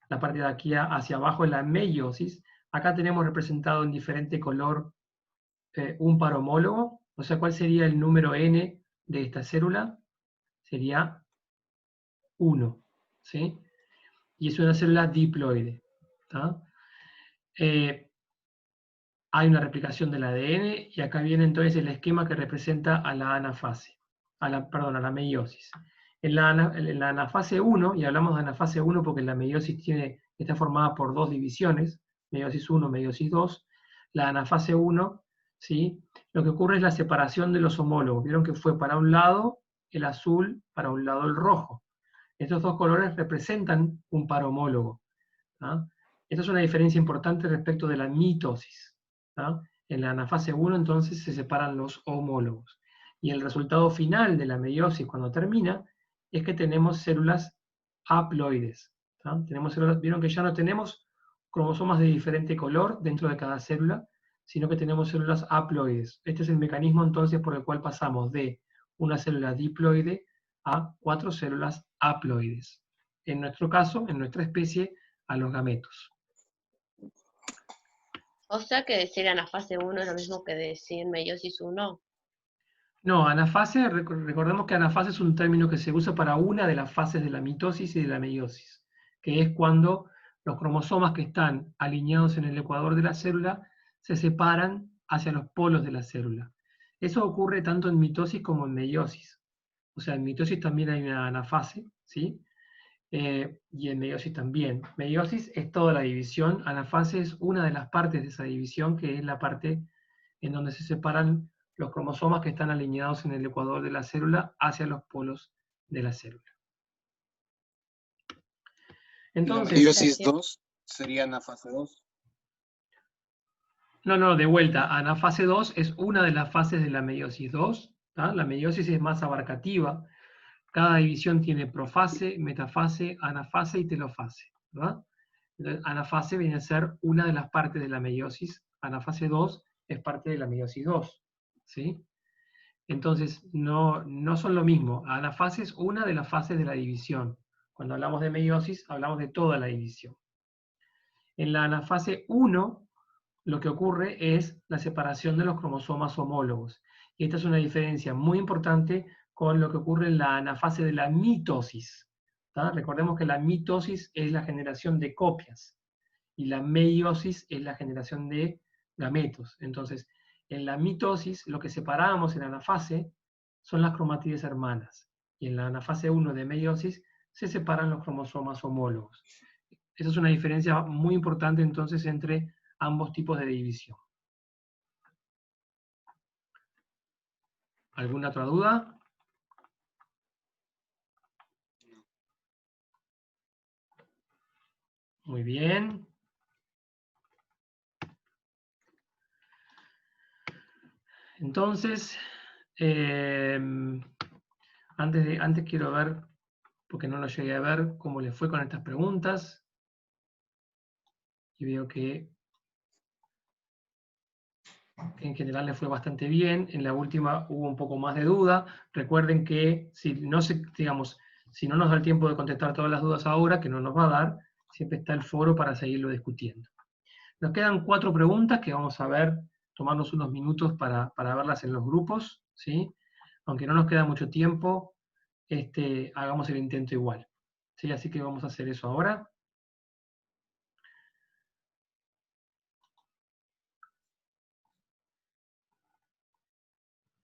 A: La parte de aquí hacia abajo es la meiosis. Acá tenemos representado en diferente color un par homólogo. O sea, ¿cuál sería el número n de esta célula? Sería 1, ¿sí? Y es una célula diploide, ¿tá? Hay una replicación del ADN, y acá viene entonces el esquema que representa a la anafase, a la meiosis. En la anafase 1, y hablamos de anafase 1 porque la meiosis está formada por dos divisiones, meiosis 1, meiosis 2, la anafase 1, ¿sí? Lo que ocurre es la separación de los homólogos. Vieron que fue para un lado el azul, para un lado el rojo. Estos dos colores representan un par homólogo. ¿Ah? Esta es una diferencia importante respecto de la mitosis. ¿Ah? En la anafase 1 entonces se separan los homólogos. Y el resultado final de la meiosis cuando termina es que tenemos células haploides. ¿Ah? Tenemos células, vieron que ya no tenemos cromosomas de diferente color dentro de cada célula, sino que tenemos células haploides. Este es el mecanismo entonces por el cual pasamos de una célula diploide a 4 células haploides. En nuestro caso, en nuestra especie, a los gametos.
F: O sea que decir anafase 1 es lo mismo que decir meiosis 1.
A: No, anafase, recordemos que anafase es un término que se usa para una de las fases de la mitosis y de la meiosis, que es cuando los cromosomas que están alineados en el ecuador de la célula se separan hacia los polos de la célula. Eso ocurre tanto en mitosis como en meiosis. O sea, en mitosis también hay una anafase, ¿sí? Y en meiosis también. Meiosis es toda la división, anafase es una de las partes de esa división, que es la parte en donde se separan los cromosomas que están alineados en el ecuador de la célula hacia los polos de la célula.
H: La
A: Entonces,
H: meiosis 2 sería anafase 2.
A: no, de vuelta, anafase 2 es una de las fases de la meiosis 2. ¿Tá? La meiosis es más abarcativa. Cada división tiene profase, metafase, anafase y telofase. ¿Verdad? Entonces, anafase viene a ser una de las partes de la meiosis. Anafase 2 es parte de la meiosis 2. ¿Sí? Entonces, no son lo mismo. Anafase es una de las fases de la división. Cuando hablamos de meiosis, hablamos de toda la división. En la anafase 1, lo que ocurre es la separación de los cromosomas homólogos. Y esta es una diferencia muy importante con lo que ocurre en la anafase de la mitosis. ¿Tá? Recordemos que la mitosis es la generación de copias y la meiosis es la generación de gametos. Entonces, en la mitosis, lo que separamos en la anafase son las cromátides hermanas. Y en la anafase 1 de meiosis se separan los cromosomas homólogos. Esa es una diferencia muy importante entonces entre ambos tipos de división. ¿Alguna otra duda? Muy bien. Entonces, antes quiero ver, porque no lo llegué a ver, cómo le fue con estas preguntas. Y veo que en general le fue bastante bien. En la última hubo un poco más de duda. Recuerden que si no nos da el tiempo de contestar todas las dudas ahora, que no nos va a dar, siempre está el foro para seguirlo discutiendo. Nos quedan 4 preguntas que vamos a ver, tomarnos unos minutos para verlas en los grupos, ¿sí? Aunque no nos queda mucho tiempo, hagamos el intento igual. ¿Sí? Así que vamos a hacer eso ahora.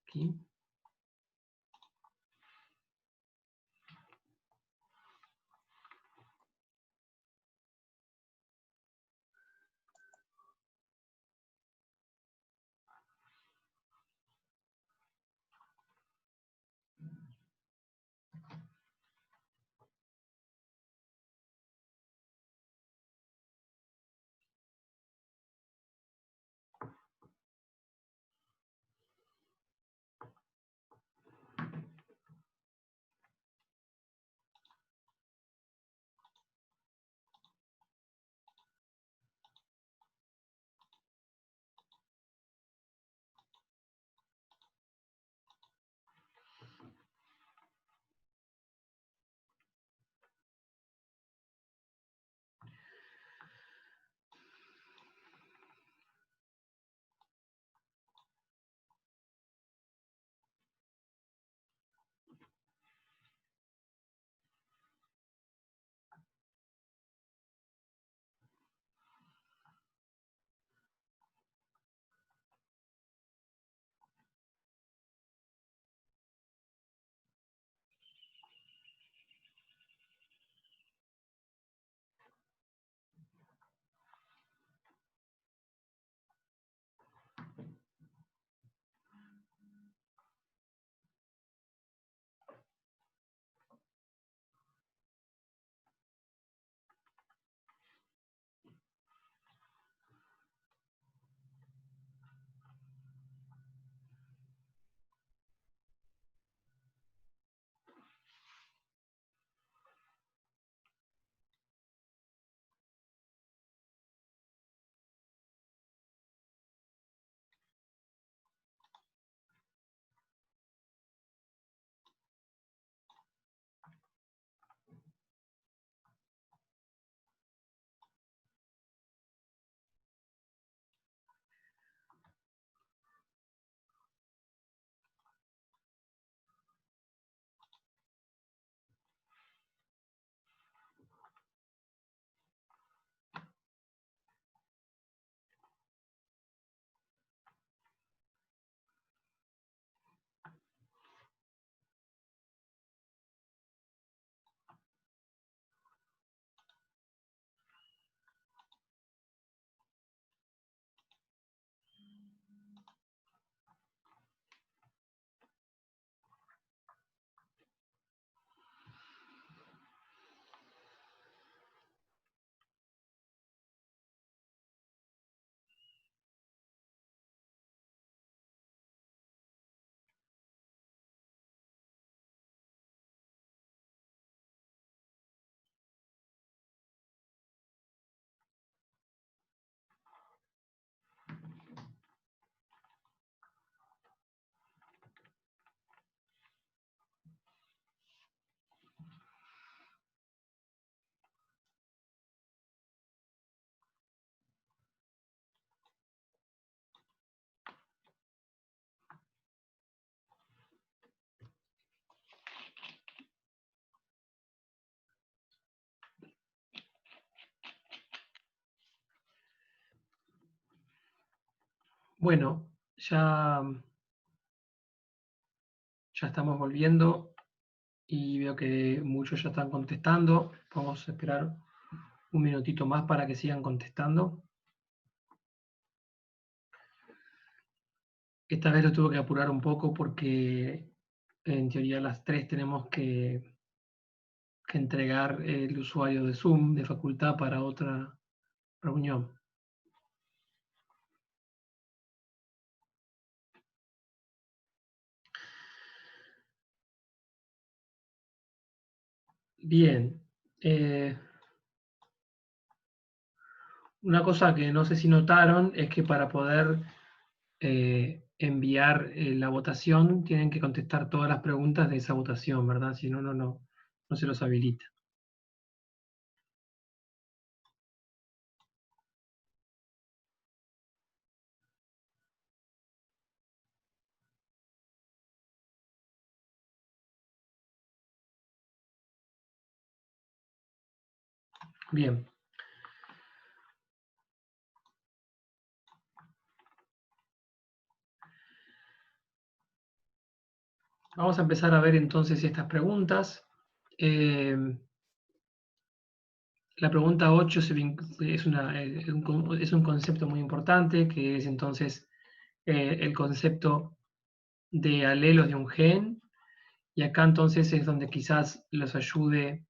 A: Aquí. Bueno, ya estamos volviendo y veo que muchos ya están contestando. Vamos a esperar un minutito más para que sigan contestando. Esta vez lo tuve que apurar un poco porque en teoría a las 3 tenemos que entregar el usuario de Zoom de facultad para otra reunión. Bien. Una cosa que no sé si notaron es que para poder enviar la votación tienen que contestar todas las preguntas de esa votación, ¿verdad? Si no, no se los habilita. Bien. Vamos a empezar a ver entonces estas preguntas. La pregunta 8 es un concepto muy importante, que es entonces el concepto de alelos de un gen. Y acá entonces es donde quizás los ayude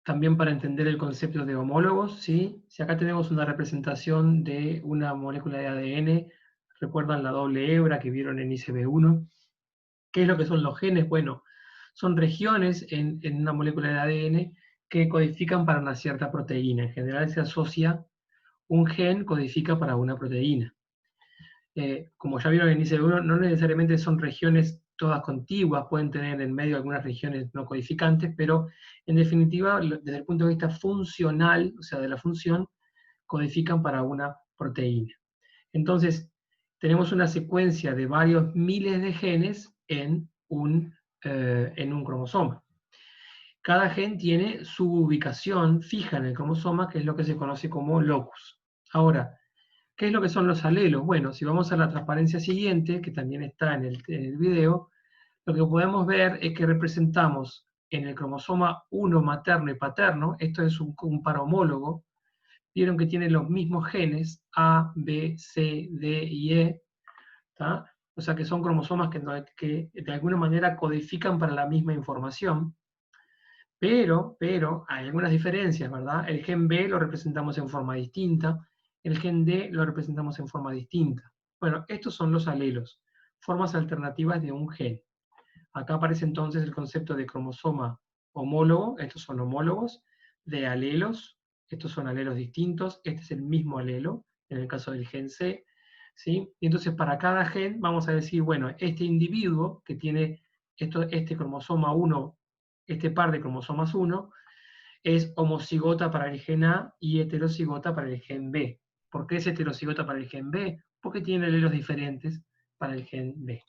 A: también para entender el concepto de homólogos, ¿sí? Si acá tenemos una representación de una molécula de ADN, recuerdan la doble hebra que vieron en ICB1. ¿Qué es lo que son los genes? Bueno, son regiones en una molécula de ADN que codifican para una cierta proteína. En general se asocia un gen codifica para una proteína. Como ya vieron en ICB1, no necesariamente son regiones todas contiguas, pueden tener en medio algunas regiones no codificantes, pero en definitiva, desde el punto de vista funcional, o sea, de la función, codifican para una proteína. Entonces, tenemos una secuencia de varios miles de genes en un cromosoma. Cada gen tiene su ubicación fija en el cromosoma, que es lo que se conoce como locus. Ahora, ¿qué es lo que son los alelos? Bueno, si vamos a la transparencia siguiente, que también está en el video, lo que podemos ver es que representamos en el cromosoma 1 materno y paterno, esto es un par homólogo, vieron que tienen los mismos genes, A, B, C, D y E, ¿tá? O sea que son cromosomas que de alguna manera codifican para la misma información, pero hay algunas diferencias, ¿verdad? El gen B lo representamos en forma distinta, el gen D lo representamos en forma distinta. Bueno, estos son los alelos, formas alternativas de un gen. Acá aparece entonces el concepto de cromosoma homólogo, estos son homólogos, de alelos, estos son alelos distintos, este es el mismo alelo, en el caso del gen C, ¿sí? Y entonces para cada gen vamos a decir, bueno, este individuo que tiene este cromosoma 1, este par de cromosomas 1, es homocigota para el gen A y heterocigota para el gen B. ¿Por qué es heterocigota para el gen B? Porque tiene alelos diferentes para el gen B.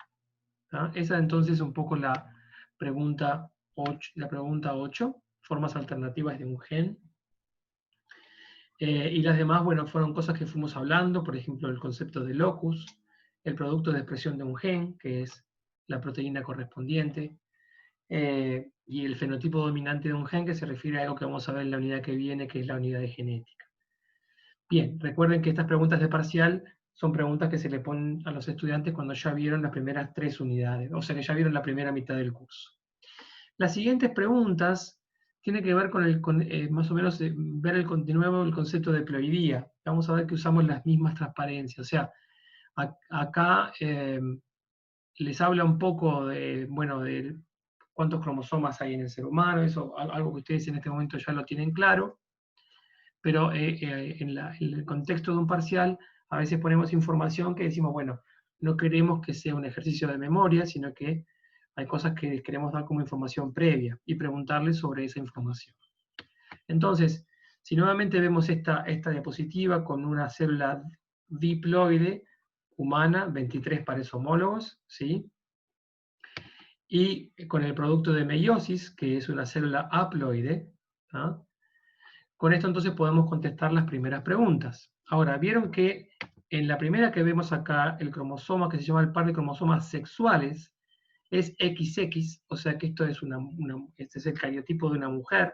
A: ¿Ah? Esa entonces es un poco la pregunta 8, formas alternativas de un gen. Y las demás, bueno, fueron cosas que fuimos hablando, por ejemplo, el concepto de locus, el producto de expresión de un gen, que es la proteína correspondiente, y el fenotipo dominante de un gen, que se refiere a algo que vamos a ver en la unidad que viene, que es la unidad de genética. Bien, recuerden que estas preguntas de parcial son preguntas que se le ponen a los estudiantes cuando ya vieron las primeras 3 unidades, o sea que ya vieron la primera mitad del curso. Las siguientes preguntas tienen que ver con más o menos ver de nuevo el concepto de ploidía. Vamos a ver que usamos las mismas transparencias, o sea, acá les habla un poco de, bueno, de cuántos cromosomas hay en el ser humano, eso, algo que ustedes en este momento ya lo tienen claro, pero en el contexto de un parcial a veces ponemos información que decimos, bueno, no queremos que sea un ejercicio de memoria, sino que hay cosas que queremos dar como información previa y preguntarles sobre esa información. Entonces, si nuevamente vemos esta diapositiva con una célula diploide humana, 23 pares homólogos, ¿sí? Y con el producto de meiosis, que es una célula haploide, ¿ah? Con esto entonces podemos contestar las primeras preguntas. Ahora, vieron que en la primera que vemos acá, el cromosoma que se llama el par de cromosomas sexuales, es XX, o sea que esto es este es el cariotipo de una mujer.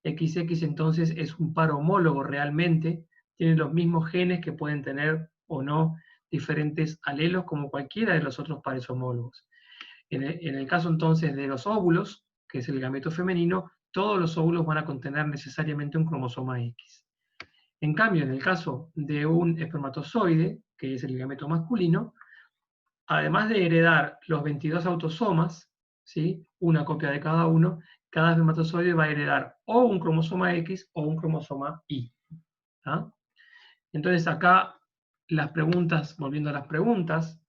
A: XX entonces es un par homólogo realmente, tiene los mismos genes que pueden tener o no diferentes alelos como cualquiera de los otros pares homólogos. En el caso entonces de los óvulos, que es el gameto femenino, todos los óvulos van a contener necesariamente un cromosoma X. En cambio, en el caso de un espermatozoide, que es el gameto masculino, además de heredar los 22 autosomas, ¿sí? Una copia de cada uno, cada espermatozoide va a heredar o un cromosoma X o un cromosoma Y. ¿Ah? Entonces acá las preguntas, volviendo a las preguntas,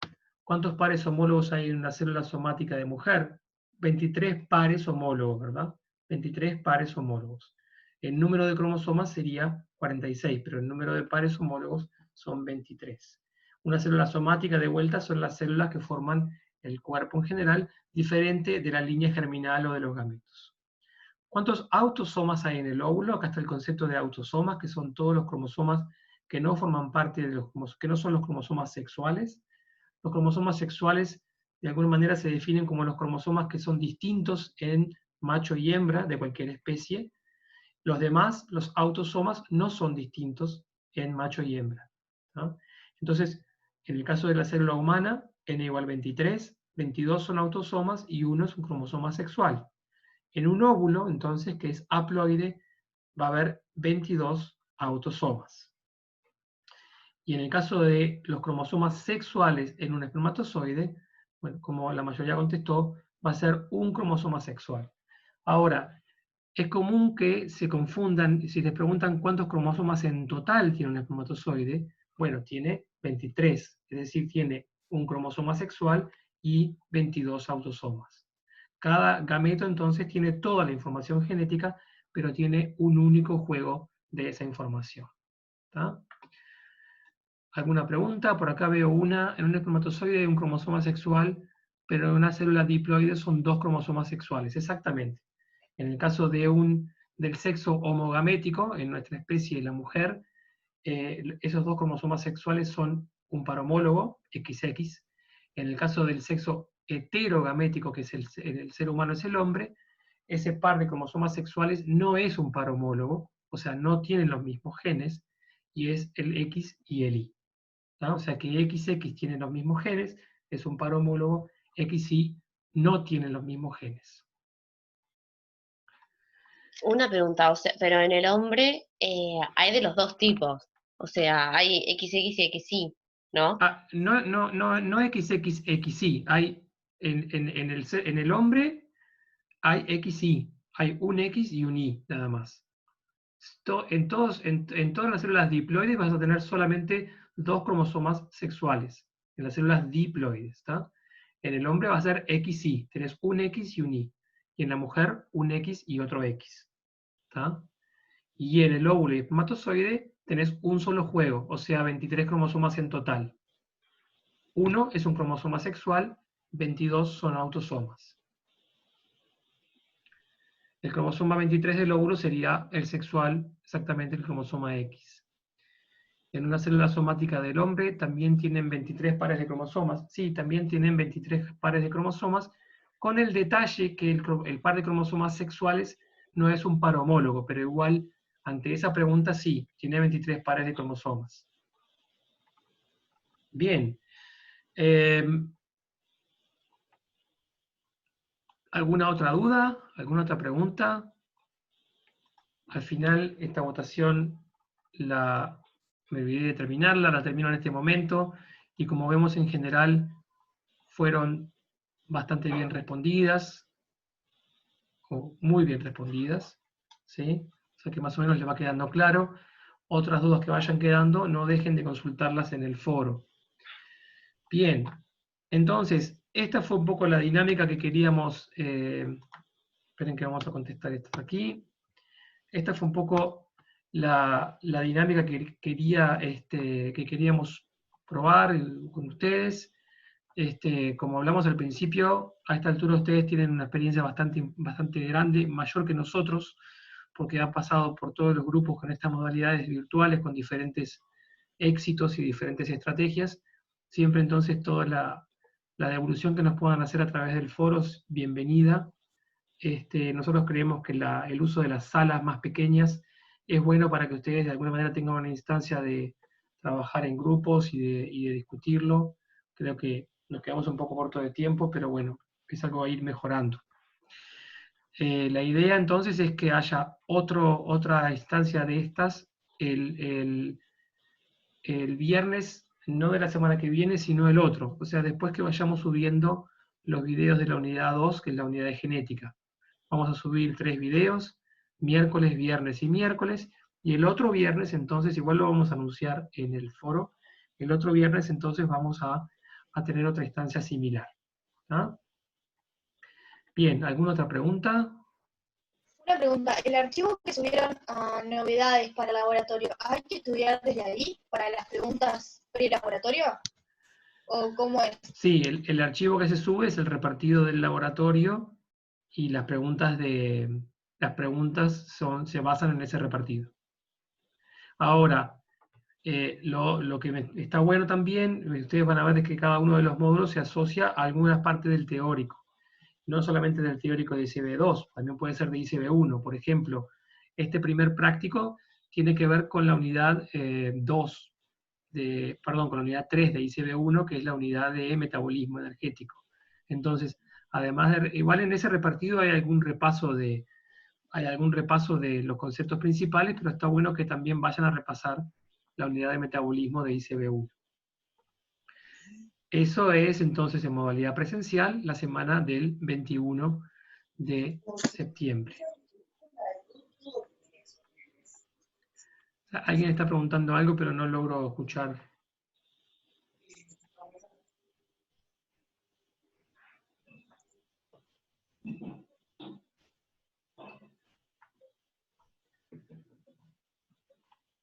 A: ¿cuántos pares homólogos hay en una célula somática de mujer? 23 pares homólogos, ¿verdad? 23 pares homólogos. El número de cromosomas sería 46, pero el número de pares homólogos son 23. Una célula somática de vuelta son las células que forman el cuerpo en general, diferente de la línea germinal o de los gametos. ¿Cuántos autosomas hay en el óvulo? Acá está el concepto de autosomas, que son todos los cromosomas que no forman parte de que no son los cromosomas sexuales. Los cromosomas sexuales de alguna manera se definen como los cromosomas que son distintos en macho y hembra de cualquier especie. Los demás, los autosomas, no son distintos en macho y hembra, ¿no? Entonces, en el caso de la célula humana, n igual 23, 22 son autosomas y 1 es un cromosoma sexual. En un óvulo, entonces, que es haploide, va a haber 22 autosomas. Y en el caso de los cromosomas sexuales en un espermatozoide, bueno, como la mayoría contestó, va a ser un cromosoma sexual. Ahora, es común que se confundan, si les preguntan cuántos cromosomas en total tiene un espermatozoide, bueno, tiene 23, es decir, tiene un cromosoma sexual y 22 autosomas. Cada gameto entonces tiene toda la información genética, pero tiene un único juego de esa información. ¿Tá? ¿Alguna pregunta? Por acá veo una, en un espermatozoide hay un cromosoma sexual, pero en una célula diploide son 2 cromosomas sexuales, exactamente. En el caso del sexo homogamético, en nuestra especie, la mujer, esos 2 cromosomas sexuales son un par homólogo, XX. En el caso del sexo heterogamético, que es el ser humano es el hombre, ese par de cromosomas sexuales no es un par homólogo, o sea, no tienen los mismos genes, y es el X y el Y. ¿No? O sea que XX tienen los mismos genes, es un par homólogo, XY no tienen los mismos genes.
F: Una pregunta, o sea, pero en el hombre hay de los dos tipos, o sea, hay XX y XY, ¿no?
A: Ah, no XXXY, hay en el hombre hay XY, hay un X y un Y nada más. En todas las células diploides vas a tener solamente 2 cromosomas sexuales, en las células diploides, ¿está? En el hombre va a ser XY, tenés un X y un Y, y en la mujer un X y otro X, ¿está? Y en el óvulo y espermatozoide tenés un solo juego, o sea, 23 cromosomas en total. 1 es un cromosoma sexual, 22 son autosomas. El cromosoma 23 del óvulo sería el sexual, exactamente el cromosoma X. En una célula somática del hombre también tienen 23 pares de cromosomas. Sí, también tienen 23 pares de cromosomas, con el detalle que el par de cromosomas sexuales no es un par homólogo, pero igual, ante esa pregunta sí, tiene 23 pares de cromosomas. Bien. ¿Alguna otra duda? ¿Alguna otra pregunta? Al final, esta votación me olvidé de terminarla, la termino en este momento, y como vemos en general, fueron bastante bien respondidas, o muy bien respondidas, ¿sí? O sea que más o menos les va quedando claro. Otras dudas que vayan quedando, no dejen de consultarlas en el foro. Bien, entonces, esta fue un poco la dinámica que queríamos, esperen que vamos a contestar esto aquí. Esta fue un poco la dinámica que queríamos probar con ustedes. Como hablamos al principio, a esta altura ustedes tienen una experiencia bastante grande, mayor que nosotros, porque han pasado por todos los grupos con estas modalidades virtuales, con diferentes éxitos y diferentes estrategias. Siempre entonces toda la devolución que nos puedan hacer a través del foro es bienvenida. Nosotros creemos que el uso de las salas más pequeñas es bueno para que ustedes de alguna manera tengan una instancia de trabajar en grupos y de discutirlo. Creo que nos quedamos un poco cortos de tiempo, pero bueno, es algo a ir mejorando. La idea entonces es que haya otra instancia de estas el viernes, no de la semana que viene, sino el otro. O sea, después que vayamos subiendo los videos de la unidad 2, que es la unidad de genética. Vamos a subir 3 videos, miércoles, viernes y miércoles, y el otro viernes, entonces, igual lo vamos a anunciar en el foro, el otro viernes entonces vamos a tener otra instancia similar. ¿Ah? Bien, ¿alguna otra pregunta?
I: Una pregunta, ¿el archivo que subieron a novedades para el laboratorio, hay que estudiar desde ahí para las preguntas pre-laboratorio? ¿O cómo es?
A: Sí, el archivo que se sube es el repartido del laboratorio y las preguntas se basan en ese repartido. Ahora, lo que está bueno también, ustedes van a ver es que cada uno de los módulos se asocia a alguna parte del teórico. No solamente del teórico de ICB2, también puede ser de ICB1. Por ejemplo, este primer práctico tiene que ver con la unidad 3 de ICB1, que es la unidad de metabolismo energético. Entonces, además igual en ese repartido hay algún repaso de los conceptos principales, pero está bueno que también vayan a repasar la unidad de metabolismo de ICB1. Eso es entonces en modalidad presencial la semana del 21 de septiembre. Alguien está preguntando algo, pero no logro escuchar.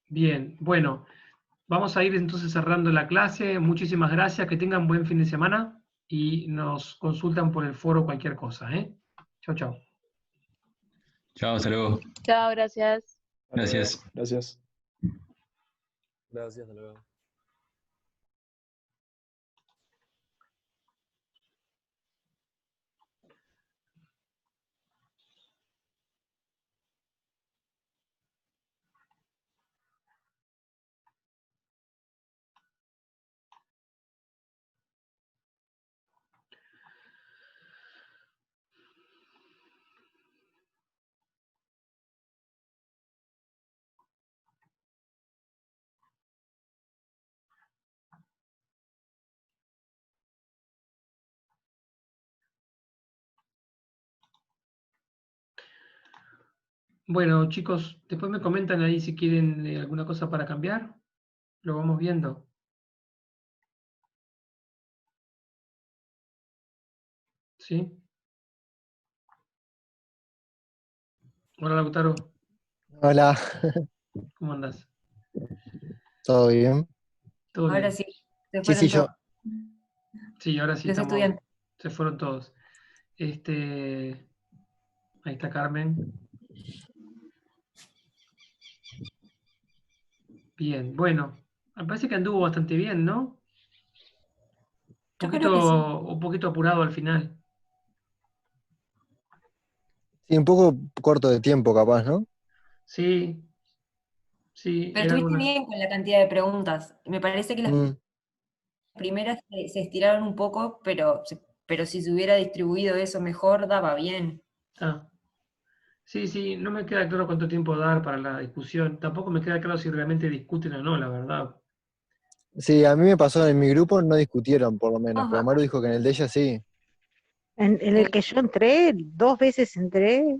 A: Bien, bueno, vamos a ir entonces cerrando la clase. Muchísimas gracias, que tengan buen fin de semana y nos consultan por el foro cualquier cosa. Chau, chau.
J: Chao, hasta luego.
C: Chao, gracias.
J: Gracias.
K: Gracias. Gracias, hasta luego.
A: Bueno, chicos, después me comentan ahí si quieren alguna cosa para cambiar. Lo vamos viendo. ¿Sí? Hola, Lautaro.
L: Hola,
A: ¿Cómo andás?
L: ¿todo bien?
A: ¿Todo
G: Ahora
A: bien?
G: sí, se
L: Sí,
G: fueron
L: yo.
G: todos.
A: Sí, ahora sí
G: Los
A: estamos.
G: estudiantes.
A: Se fueron todos. Ahí está Carmen. Bien, bueno. Me parece que anduvo bastante bien, ¿no?
G: Yo creo que sí.
A: Un poquito apurado al final.
L: Sí, un poco corto de tiempo capaz, ¿no?
A: Sí, sí,
G: Pero
A: era
G: estuviste
A: alguna.
G: bien con la cantidad de preguntas. Me parece que las
L: Mm,
G: primeras se estiraron un poco, pero si se hubiera distribuido eso mejor, daba bien.
A: Ah, sí, sí, no me queda claro cuánto tiempo dar para la discusión. Tampoco me queda claro si realmente discuten o no, la verdad.
L: Sí, a mí me pasó en mi grupo, no discutieron por lo menos, pero
G: Ajá.
L: Maru dijo que en el de ella sí.
M: En el que yo entré, 2 veces entré,